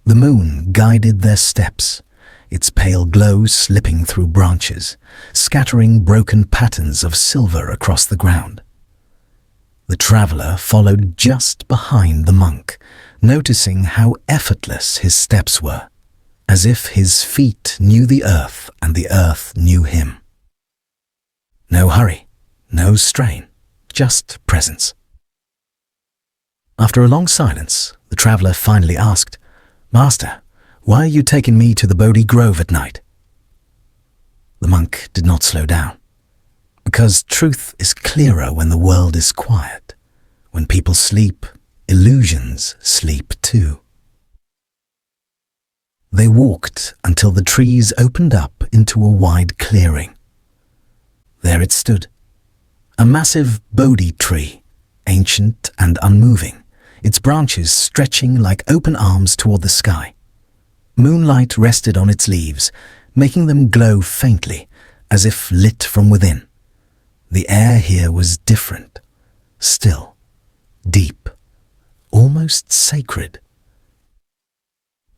The moon guided their steps, its pale glow slipping through branches, scattering broken patterns of silver across the ground. The traveler followed just behind the monk, noticing how effortless his steps were, as if his feet knew the earth and the earth knew him. No hurry, no strain, just presence. After a long silence, the traveler finally asked, "Master, why are you taking me to the Bodhi Grove at night?" The monk did not slow down. Because truth is clearer when the world is quiet. When people sleep, illusions sleep too. They walked until the trees opened up into a wide clearing. There it stood, a massive Bodhi tree, ancient and unmoving, its branches stretching like open arms toward the sky. Moonlight rested on its leaves, making them glow faintly, as if lit from within. The air here was different, still, deep, almost sacred.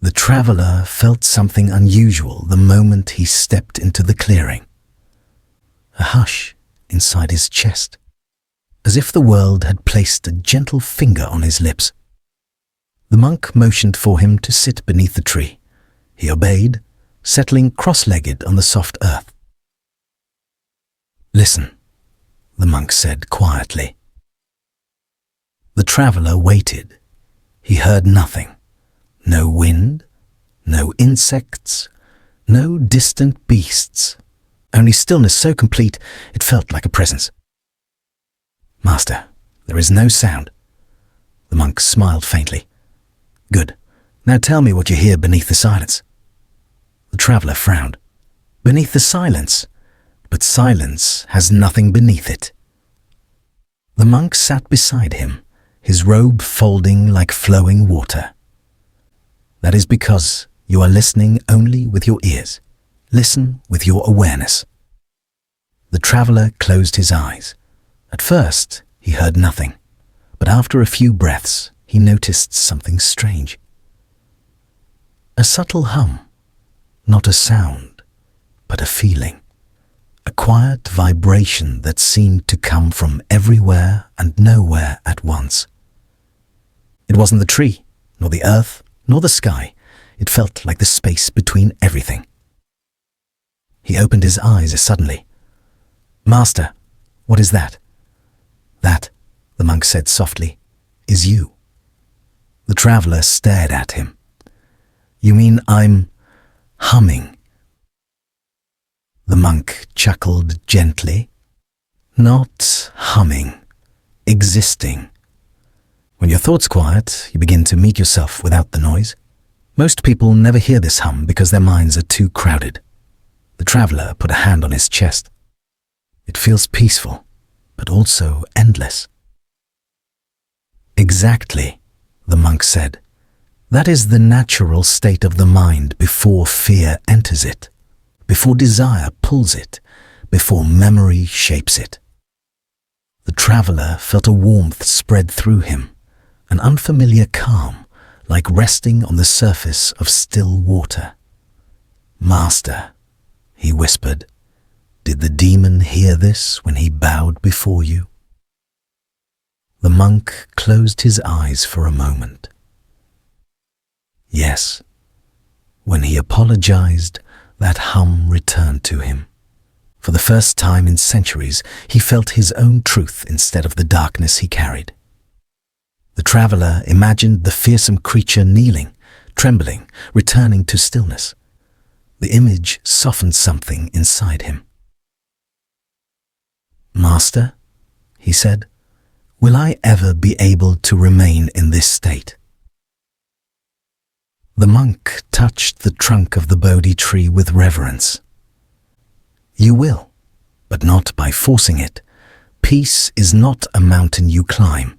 The traveler felt something unusual the moment he stepped into the clearing. A hush inside his chest, as if the world had placed a gentle finger on his lips. The monk motioned for him to sit beneath the tree. He obeyed, settling cross-legged on the soft earth. "Listen," the monk said quietly. The traveler waited. He heard nothing. No wind, no insects, no distant beasts. Only stillness so complete it felt like a presence. "Master, there is no sound." The monk smiled faintly. "Good. Now tell me what you hear beneath the silence." The traveler frowned. "Beneath the silence? But silence has nothing beneath it." The monk sat beside him, his robe folding like flowing water. "That is because you are listening only with your ears. Listen with your awareness." The traveler closed his eyes. At first, he heard nothing, but after a few breaths, he noticed something strange. A subtle hum, not a sound, but a feeling. A quiet vibration that seemed to come from everywhere and nowhere at once. It wasn't the tree, nor the earth, nor the sky. It felt like the space between everything. He opened his eyes suddenly. "Master, what is that?" "That," the monk said softly, "is you." The traveler stared at him. "You mean I'm humming?" The monk chuckled gently. "Not humming, existing. When your thoughts quiet, you begin to meet yourself without the noise. Most people never hear this hum because their minds are too crowded. The traveler put a hand on his chest. It feels peaceful, but also endless. Exactly, the monk said. That is the natural state of the mind before fear enters it, before desire pulls it, before memory shapes it. The traveler felt a warmth spread through him, an unfamiliar calm, like resting on the surface of still water. "Master," he whispered, "did the demon hear this when he bowed before you?" The monk closed his eyes for a moment. Yes. When he apologized, that hum returned to him. For the first time in centuries, he felt his own truth instead of the darkness he carried. The traveler imagined the fearsome creature kneeling, trembling, returning to stillness. The image softened something inside him. "Master," he said, "will I ever be able to remain in this state?" The monk touched the trunk of the Bodhi tree with reverence. "You will, but not by forcing it. Peace is not a mountain you climb.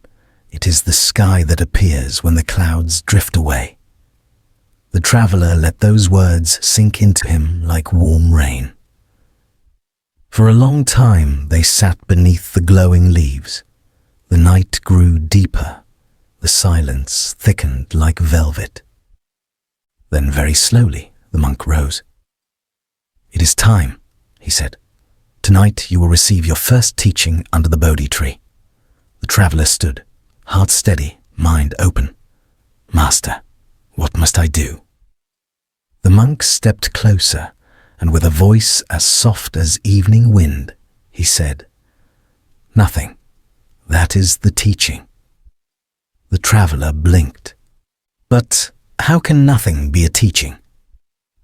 It is the sky that appears when the clouds drift away." The traveler let those words sink into him like warm rain. For a long time they sat beneath the glowing leaves. The night grew deeper. The silence thickened like velvet. Then very slowly the monk rose. "It is time," he said. "Tonight you will receive your first teaching under the Bodhi tree." The traveler stood, heart steady, mind open. "Master, what must I do?" The monk stepped closer, and with a voice as soft as evening wind, he said, "Nothing. That is the teaching." The traveler blinked. "But how can nothing be a teaching?"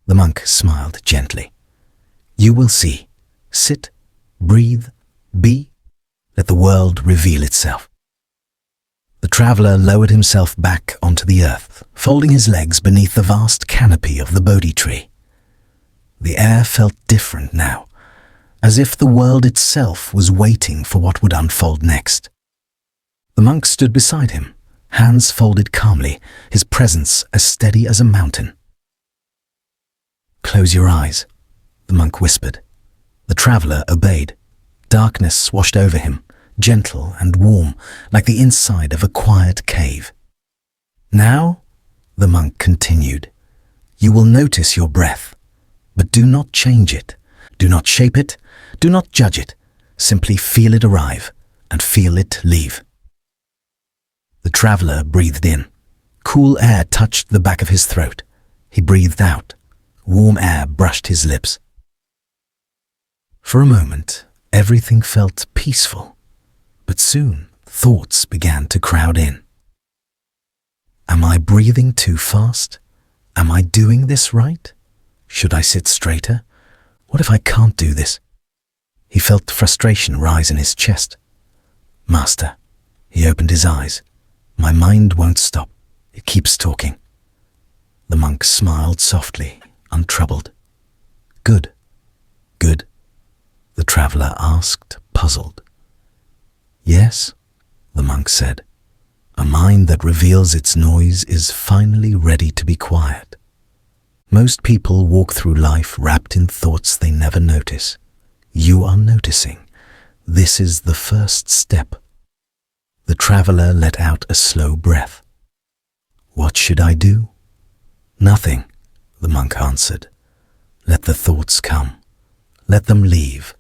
The monk smiled gently. "You will see. Sit, breathe, be. Let the world reveal itself." The traveler lowered himself back onto the earth, folding his legs beneath the vast canopy of the Bodhi tree. The air felt different now, as if the world itself was waiting for what would unfold next. The monk stood beside him, hands folded calmly, his presence as steady as a mountain. "Close your eyes," the monk whispered. The traveler obeyed. Darkness washed over him, gentle and warm, like the inside of a quiet cave. "Now," the monk continued, "you will notice your breath, but do not change it. Do not shape it. Do not judge it. Simply feel it arrive and feel it leave." The traveler breathed in. Cool air touched the back of his throat. He breathed out. Warm air brushed his lips. For a moment, everything felt peaceful, but soon thoughts began to crowd in. Am I breathing too fast? Am I doing this right? Should I sit straighter? What if I can't do this? He felt frustration rise in his chest. "Master," he opened his eyes. "My mind won't stop. It keeps talking." The monk smiled softly, untroubled. "Good, good?" the traveler asked, puzzled. "Yes," the monk said. "A mind that reveals its noise is finally ready to be quiet." Most people walk through life wrapped in thoughts they never notice. You are noticing. This is the first step. The traveler let out a slow breath. "What should I do?" "Nothing," the monk answered. "Let the thoughts come. Let them leave.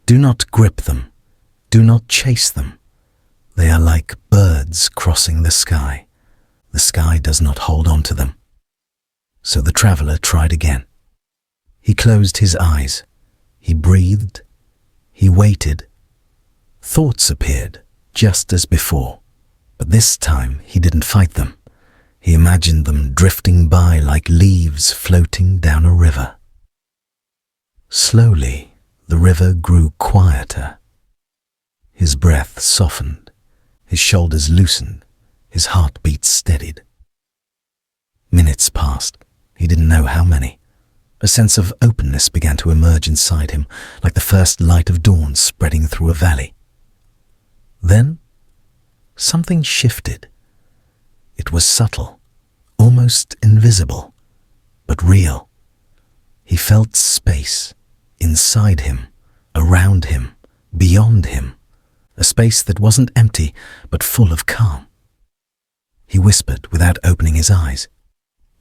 Do not grip them. Do not chase them. They are like birds crossing the sky. The sky does not hold on to them." So the traveler tried again. He closed his eyes. He breathed. He waited. Thoughts appeared, just as before, but this time he didn't fight them. He imagined them drifting by like leaves floating down a river. Slowly, the river grew quieter. His breath softened, his shoulders loosened, his heartbeat steadied. Minutes passed. He didn't know how many. A sense of openness began to emerge inside him, like the first light of dawn spreading through a valley. Then, something shifted. It was subtle, almost invisible, but real. He felt space inside him, around him, beyond him, a space that wasn't empty, but full of calm. He whispered without opening his eyes,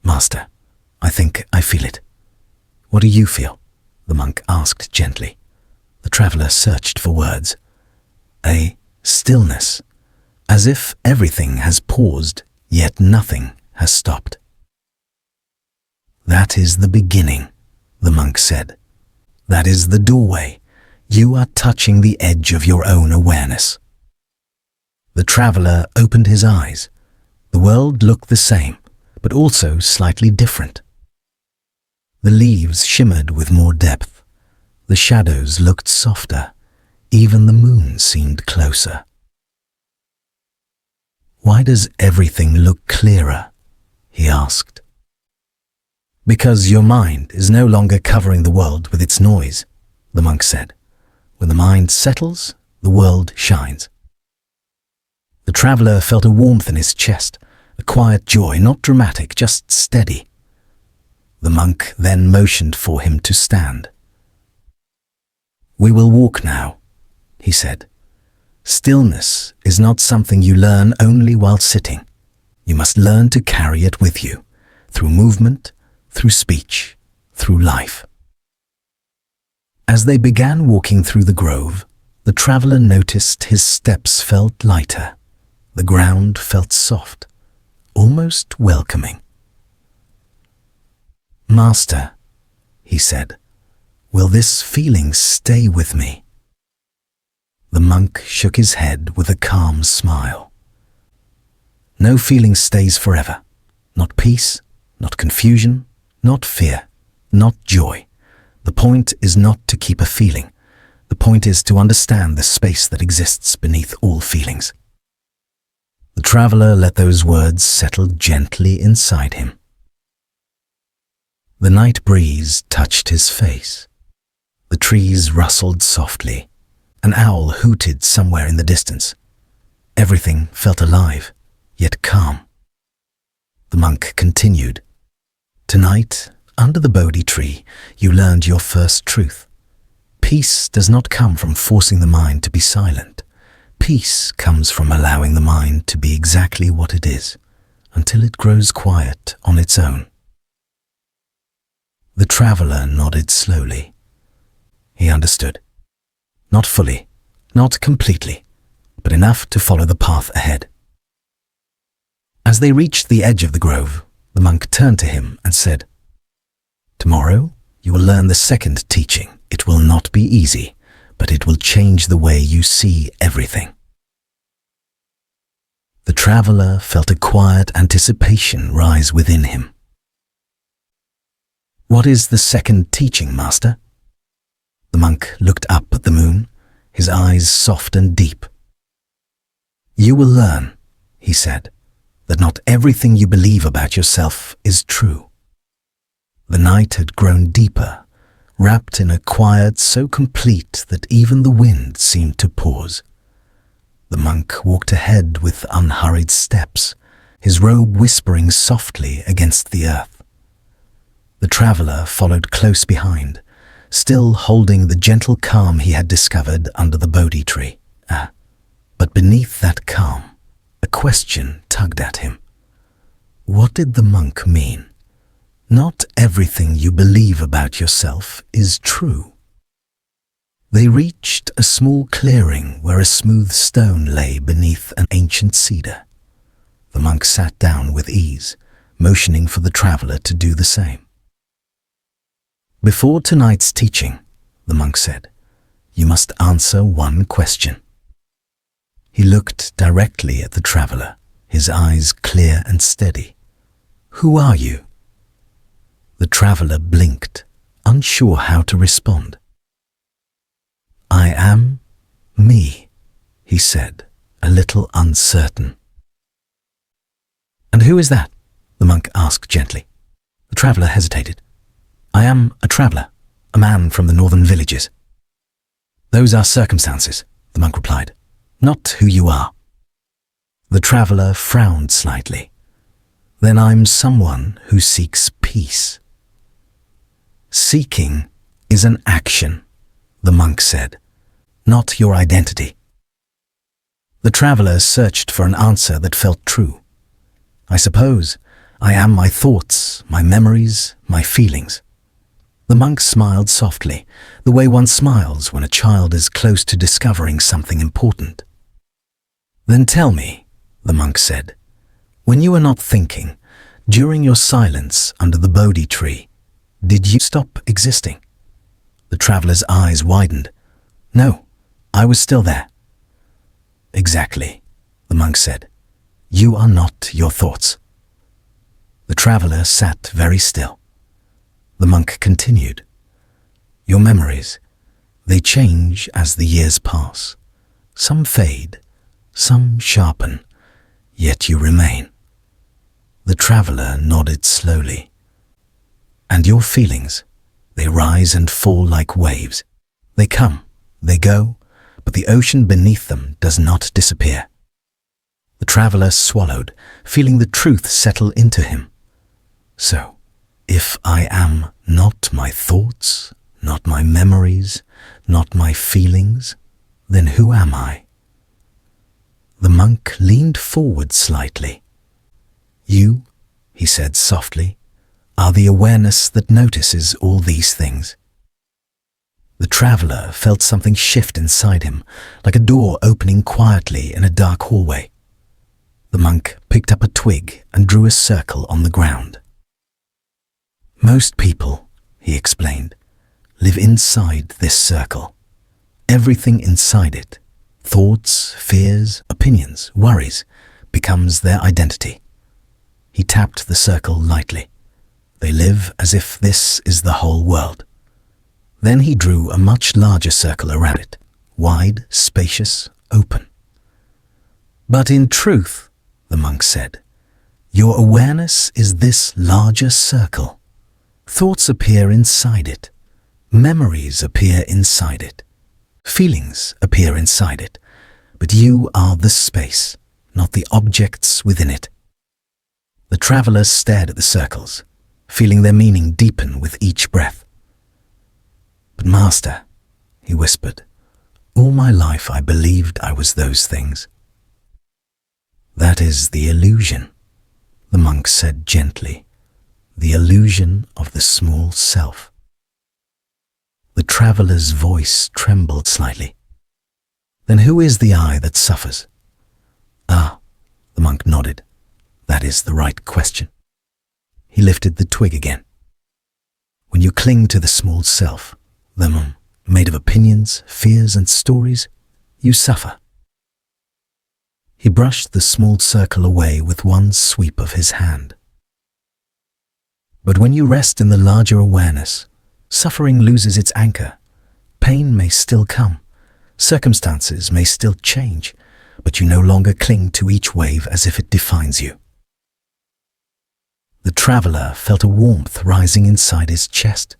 "Master, I think I feel it." "What do you feel?" the monk asked gently. The traveler searched for words. "A stillness, as if everything has paused, yet nothing has stopped." "That is the beginning," the monk said. "That is the doorway. You are touching the edge of your own awareness." The traveler opened his eyes. The world looked the same, but also slightly different. The leaves shimmered with more depth. The shadows looked softer. Even the moon seemed closer. "Why does everything look clearer?" he asked. "Because your mind is no longer covering the world with its noise," the monk said. "When the mind settles, the world shines." The traveler felt a warmth in his chest, a quiet joy, not dramatic, just steady. The monk then motioned for him to stand. "We will walk now," he said. "Stillness is not something you learn only while sitting. You must learn to carry it with you, through movement, through speech, through life." As they began walking through the grove, the traveler noticed his steps felt lighter. The ground felt soft, almost welcoming. "Master," he said, "will this feeling stay with me?" The monk shook his head with a calm smile. "No feeling stays forever. Not peace, not confusion, not fear, not joy. The point is not to keep a feeling. The point is to understand the space that exists beneath all feelings." The traveler let those words settle gently inside him. The night breeze touched his face. The trees rustled softly. An owl hooted somewhere in the distance. Everything felt alive, yet calm. The monk continued. "Tonight, under the Bodhi tree, you learned your first truth. Peace does not come from forcing the mind to be silent. Peace comes from allowing the mind to be exactly what it is, until it grows quiet on its own." The traveler nodded slowly. He understood. Not fully, not completely, but enough to follow the path ahead. As they reached the edge of the grove, the monk turned to him and said, "Tomorrow, you will learn the second teaching. It will not be easy, but it will change the way you see everything." The traveler felt a quiet anticipation rise within him. "What is the second teaching, Master?" The monk looked up at the moon, his eyes soft and deep. "You will learn," he said, "that not everything you believe about yourself is true." The night had grown deeper, wrapped in a quiet so complete that even the wind seemed to pause. The monk walked ahead with unhurried steps, his robe whispering softly against the earth. The traveler followed close behind, still holding the gentle calm he had discovered under the Bodhi tree. But beneath that calm, a question tugged at him. What did the monk mean? Not everything you believe about yourself is true. They reached a small clearing where a smooth stone lay beneath an ancient cedar. The monk sat down with ease, motioning for the traveler to do the same. "Before tonight's teaching," the monk said, "you must answer one question." He looked directly at the traveler, his eyes clear and steady. "Who are you?" The traveler blinked, unsure how to respond. "I am me," he said, a little uncertain. "And who is that?" the monk asked gently. The traveler hesitated. I am a traveller, a man from the northern villages. Those are circumstances, the monk replied, not who you are. The traveller frowned slightly. Then I'm someone who seeks peace. Seeking is an action, the monk said, not your identity. The traveller searched for an answer that felt true. I suppose I am my thoughts, my memories, my feelings. The monk smiled softly, the way one smiles when a child is close to discovering something important. Then tell me, the monk said, when you were not thinking, during your silence under the Bodhi tree, did you stop existing? The traveller's eyes widened. No, I was still there. Exactly, the monk said. You are not your thoughts. The traveller sat very still. The monk continued. Your memories, they change as the years pass. Some fade, some sharpen, yet you remain. The traveller nodded slowly. And your feelings, they rise and fall like waves. They come, they go, but the ocean beneath them does not disappear. The traveller swallowed, feeling the truth settle into him. So, if I am not my thoughts, not my memories, not my feelings, then who am I? The monk leaned forward slightly. You, he said softly, are the awareness that notices all these things. The traveller felt something shift inside him, like a door opening quietly in a dark hallway. The monk picked up a twig and drew a circle on the ground. Most people, he explained, live inside this circle. Everything inside it, thoughts, fears, opinions, worries, becomes their identity. He tapped the circle lightly. They live as if this is the whole world. Then he drew a much larger circle around it, wide, spacious, open. But in truth, the monk said, your awareness is this larger circle. Thoughts appear inside it. Memories appear inside it. Feelings appear inside it. But you are the space, not the objects within it. The traveller stared at the circles, feeling their meaning deepen with each breath. But Master, he whispered, all my life I believed I was those things. That is the illusion, the monk said gently, the illusion of the small self. The traveller's voice trembled slightly. Then who is the I that suffers? Ah, the monk nodded. That is the right question. He lifted the twig again. When you cling to the small self, the made of opinions, fears and stories, you suffer. He brushed the small circle away with one sweep of his hand. But when you rest in the larger awareness, suffering loses its anchor. Pain may still come, circumstances may still change, but you no longer cling to each wave as if it defines you. The traveller felt a warmth rising inside his chest,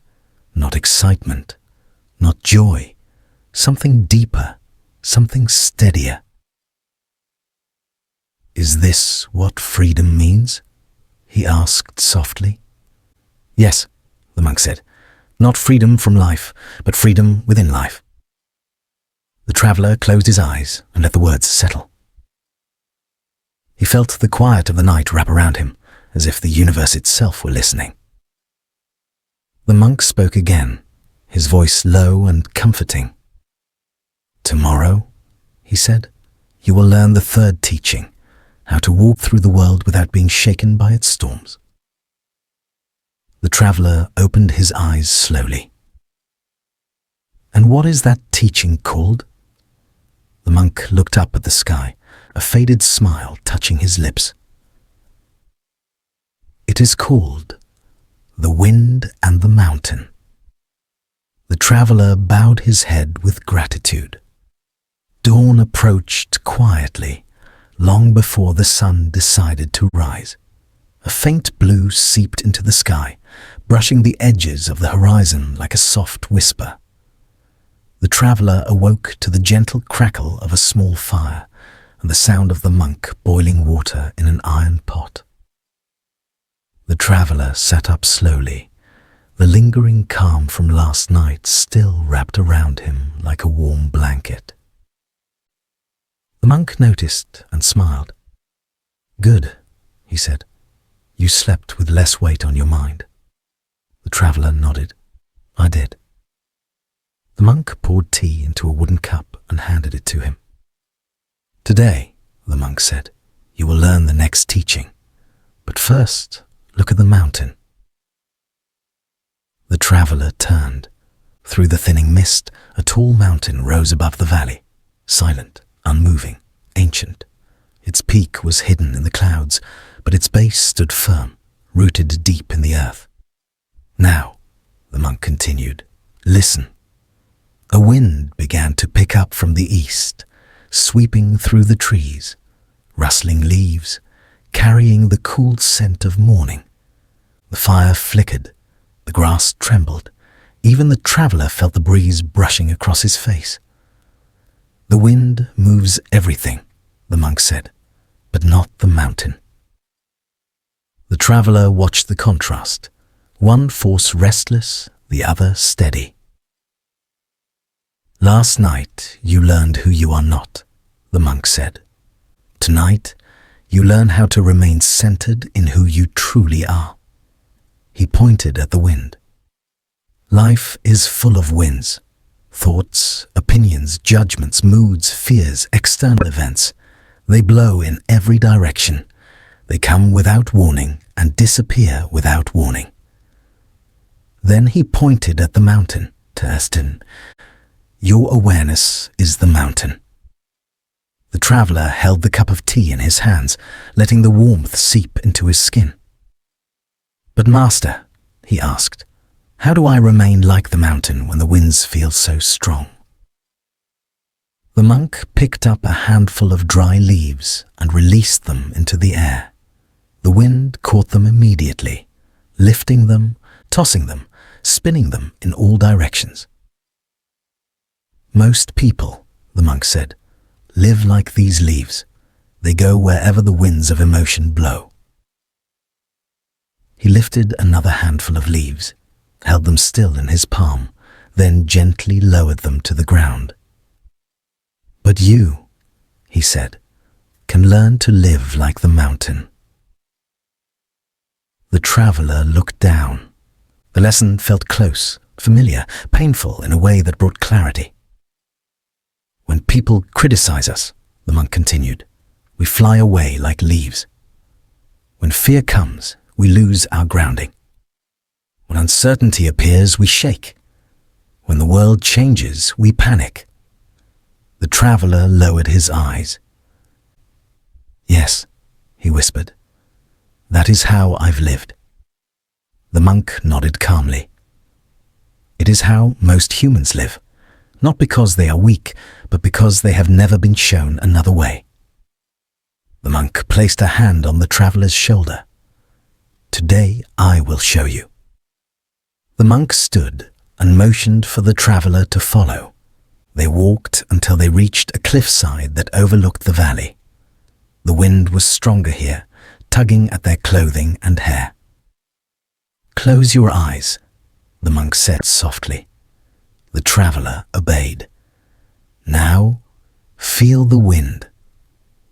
not excitement, not joy, something deeper, something steadier. Is this what freedom means? He asked softly. Yes, the monk said, not freedom from life, but freedom within life. The traveller closed his eyes and let the words settle. He felt the quiet of the night wrap around him, as if the universe itself were listening. The monk spoke again, his voice low and comforting. Tomorrow, he said, you will learn the third teaching, how to walk through the world without being shaken by its storms. The traveller opened his eyes slowly. And what is that teaching called? The monk looked up at the sky, a faded smile touching his lips. It is called The Wind and the Mountain. The traveller bowed his head with gratitude. Dawn approached quietly, long before the sun decided to rise. A faint blue seeped into the sky, brushing the edges of the horizon like a soft whisper. The traveller awoke to the gentle crackle of a small fire and the sound of the monk boiling water in an iron pot. The traveller sat up slowly, the lingering calm from last night still wrapped around him like a warm blanket. The monk noticed and smiled. "Good," he said. "You slept with less weight on your mind." The traveller nodded. "I did." The monk poured tea into a wooden cup and handed it to him. "Today," the monk said, "you will learn the next teaching. But first, look at the mountain." The traveller turned. Through the thinning mist, a tall mountain rose above the valley, silent, unmoving, ancient. Its peak was hidden in the clouds, but its base stood firm, rooted deep in the earth. "Now," the monk continued, "listen." A wind began to pick up from the east, sweeping through the trees, rustling leaves, carrying the cool scent of morning. The fire flickered, the grass trembled, even the traveller felt the breeze brushing across his face. "The wind moves everything," the monk said, "but not the mountain." The traveller watched the contrast, one force restless, the other steady. "Last night you learned who you are not," the monk said. "Tonight you learn how to remain centered in who you truly are." He pointed at the wind. "Life is full of winds. Thoughts, opinions, judgments, moods, fears, external events. They blow in every direction. They come without warning and disappear without warning." Then he pointed at the mountain, Testin. "Your awareness is the mountain." The traveller held the cup of tea in his hands, letting the warmth seep into his skin. "But master," he asked, "how do I remain like the mountain when the winds feel so strong?" The monk picked up a handful of dry leaves and released them into the air. The wind caught them immediately, lifting them, tossing them, spinning them in all directions. "Most people," the monk said, "live like these leaves. They go wherever the winds of emotion blow." He lifted another handful of leaves, held them still in his palm, then gently lowered them to the ground. "But you," he said, "can learn to live like the mountain." The traveller looked down. The lesson felt close, familiar, painful in a way that brought clarity. "When people criticize us," the monk continued, "we fly away like leaves. When fear comes, we lose our grounding. When uncertainty appears, we shake. When the world changes, we panic." The traveller lowered his eyes. "Yes," he whispered, "that is how I've lived." The monk nodded calmly. "It is how most humans live, not because they are weak, but because they have never been shown another way." The monk placed a hand on the traveller's shoulder. "Today I will show you." The monk stood and motioned for the traveller to follow. They walked until they reached a cliffside that overlooked the valley. The wind was stronger here, tugging at their clothing and hair. "Close your eyes," the monk said softly. The traveller obeyed. "Now, feel the wind."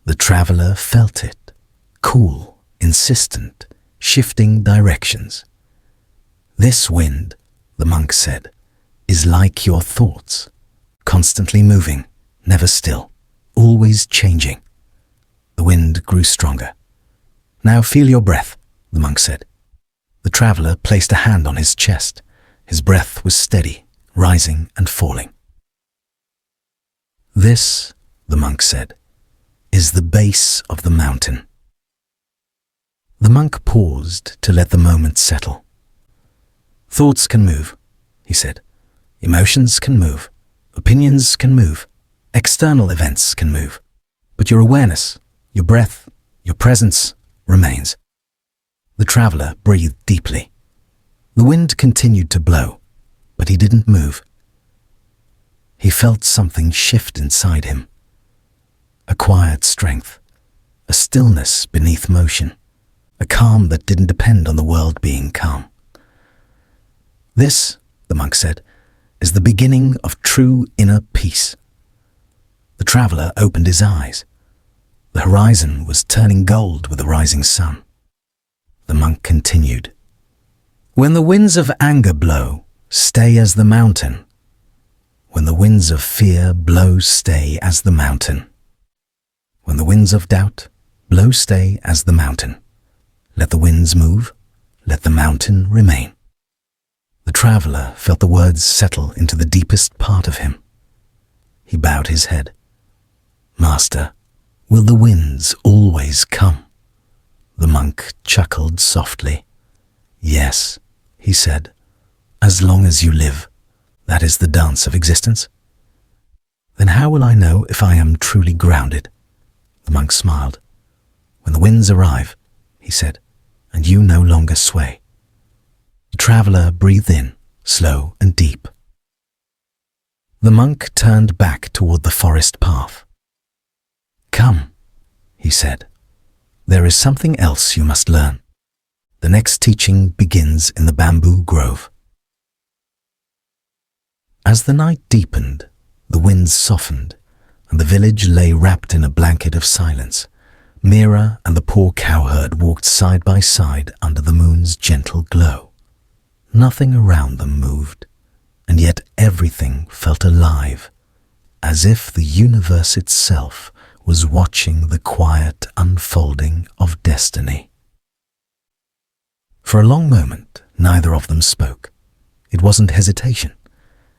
The traveller felt it, cool, insistent, shifting directions. "This wind," the monk said, "is like your thoughts, constantly moving, never still, always changing." The wind grew stronger. "Now feel your breath," the monk said. The traveller placed a hand on his chest. His breath was steady, rising and falling. "This," the monk said, "is the base of the mountain." The monk paused to let the moment settle. "Thoughts can move," he said. "Emotions can move. Opinions can move. External events can move. But your awareness, your breath, your presence remains. The traveler breathed deeply. The wind continued to blow, but he didn't move. He felt something shift inside him. A quiet strength, a stillness beneath motion, a calm that didn't depend on the world being calm. This, the monk said, is the beginning of true inner peace. The traveler opened his eyes. The horizon was turning gold with the rising sun. The monk continued. When the winds of anger blow, stay as the mountain. When the winds of fear blow, stay as the mountain. When the winds of doubt blow, stay as the mountain. Let the winds move, let the mountain remain. The traveler felt the words settle into the deepest part of him. He bowed his head. Master, will the winds always come? The monk chuckled softly. Yes, he said, as long as you live. That is the dance of existence. Then how will I know if I am truly grounded? The monk smiled. When the winds arrive, he said, and you no longer sway. The traveler breathed in, slow and deep. The monk turned back toward the forest path. Come, he said. There is something else you must learn. The next teaching begins in the bamboo grove. As the night deepened, the winds softened, and the village lay wrapped in a blanket of silence. Mira and the poor cowherd walked side by side under the moon's gentle glow. Nothing around them moved, and yet everything felt alive, as if the universe itself was watching the quiet unfolding of destiny. For a long moment, neither of them spoke. It wasn't hesitation.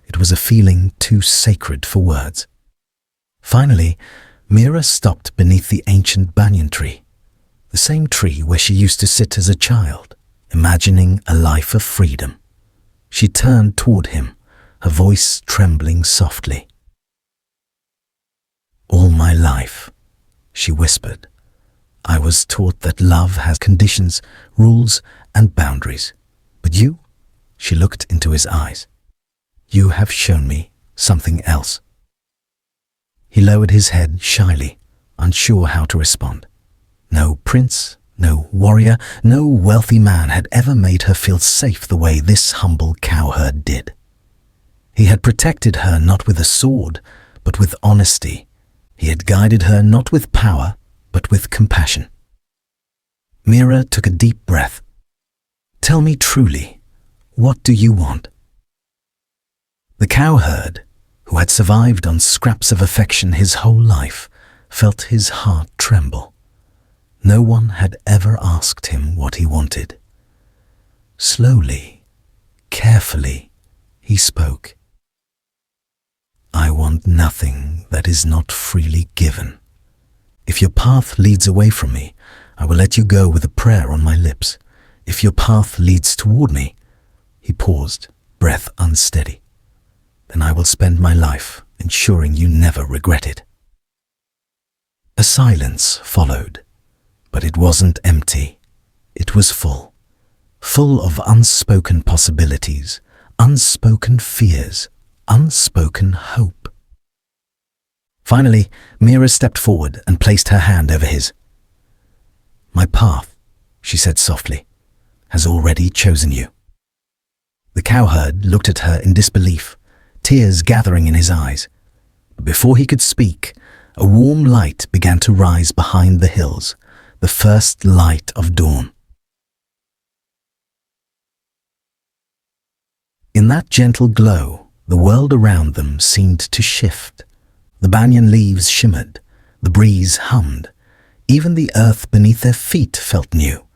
It was a feeling too sacred for words. Finally, Mira stopped beneath the ancient banyan tree, the same tree where she used to sit as a child, imagining a life of freedom. She turned toward him, her voice trembling softly. All my life, she whispered, I was taught that love has conditions, rules, and boundaries. But you, she looked into his eyes. You have shown me something else. He lowered his head shyly, unsure how to respond. No prince, no warrior, no wealthy man had ever made her feel safe the way this humble cowherd did. He had protected her not with a sword, but with honesty. He had guided her not with power, but with compassion. Mira took a deep breath. Tell me truly, what do you want? The cowherd, who had survived on scraps of affection his whole life, felt his heart tremble. No one had ever asked him what he wanted. Slowly, carefully, he spoke. I want nothing that is not freely given. If your path leads away from me, I will let you go with a prayer on my lips. If your path leads toward me, he paused, breath unsteady. Then I will spend my life ensuring you never regret it. A silence followed, but it wasn't empty. It was full of unspoken possibilities, unspoken fears, unspoken hope. Finally, Mira stepped forward and placed her hand over his. My path, she said softly, has already chosen you. The cowherd looked at her in disbelief, tears gathering in his eyes. But before he could speak, a warm light began to rise behind the hills, the first light of dawn. In that gentle glow, the world around them seemed to shift. The banyan leaves shimmered, the breeze hummed. Even the earth beneath their feet felt new,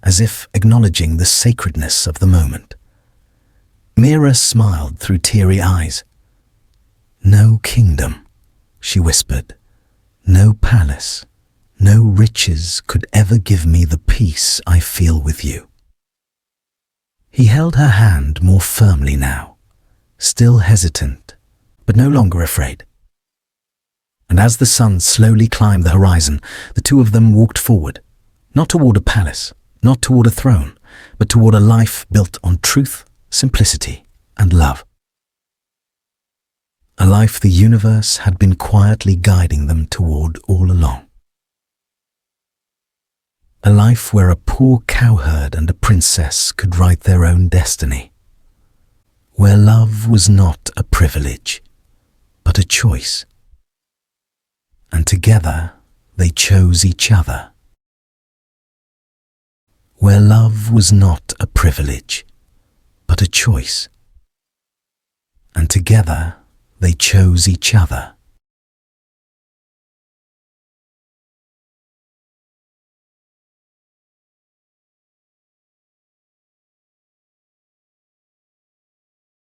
as if acknowledging the sacredness of the moment. Mira smiled through teary eyes. No kingdom, she whispered, no palace, no riches could ever give me the peace I feel with you. He held her hand more firmly now, still hesitant, but no longer afraid. And as the sun slowly climbed the horizon, the two of them walked forward, not toward a palace, not toward a throne, but toward a life built on truth, simplicity, and love. A life the universe had been quietly guiding them toward all along. A life where a poor cowherd and a princess could write their own destiny. Where love was not a privilege, but a choice. And together they chose each other. Where love was not a privilege, but a choice. And together they chose each other.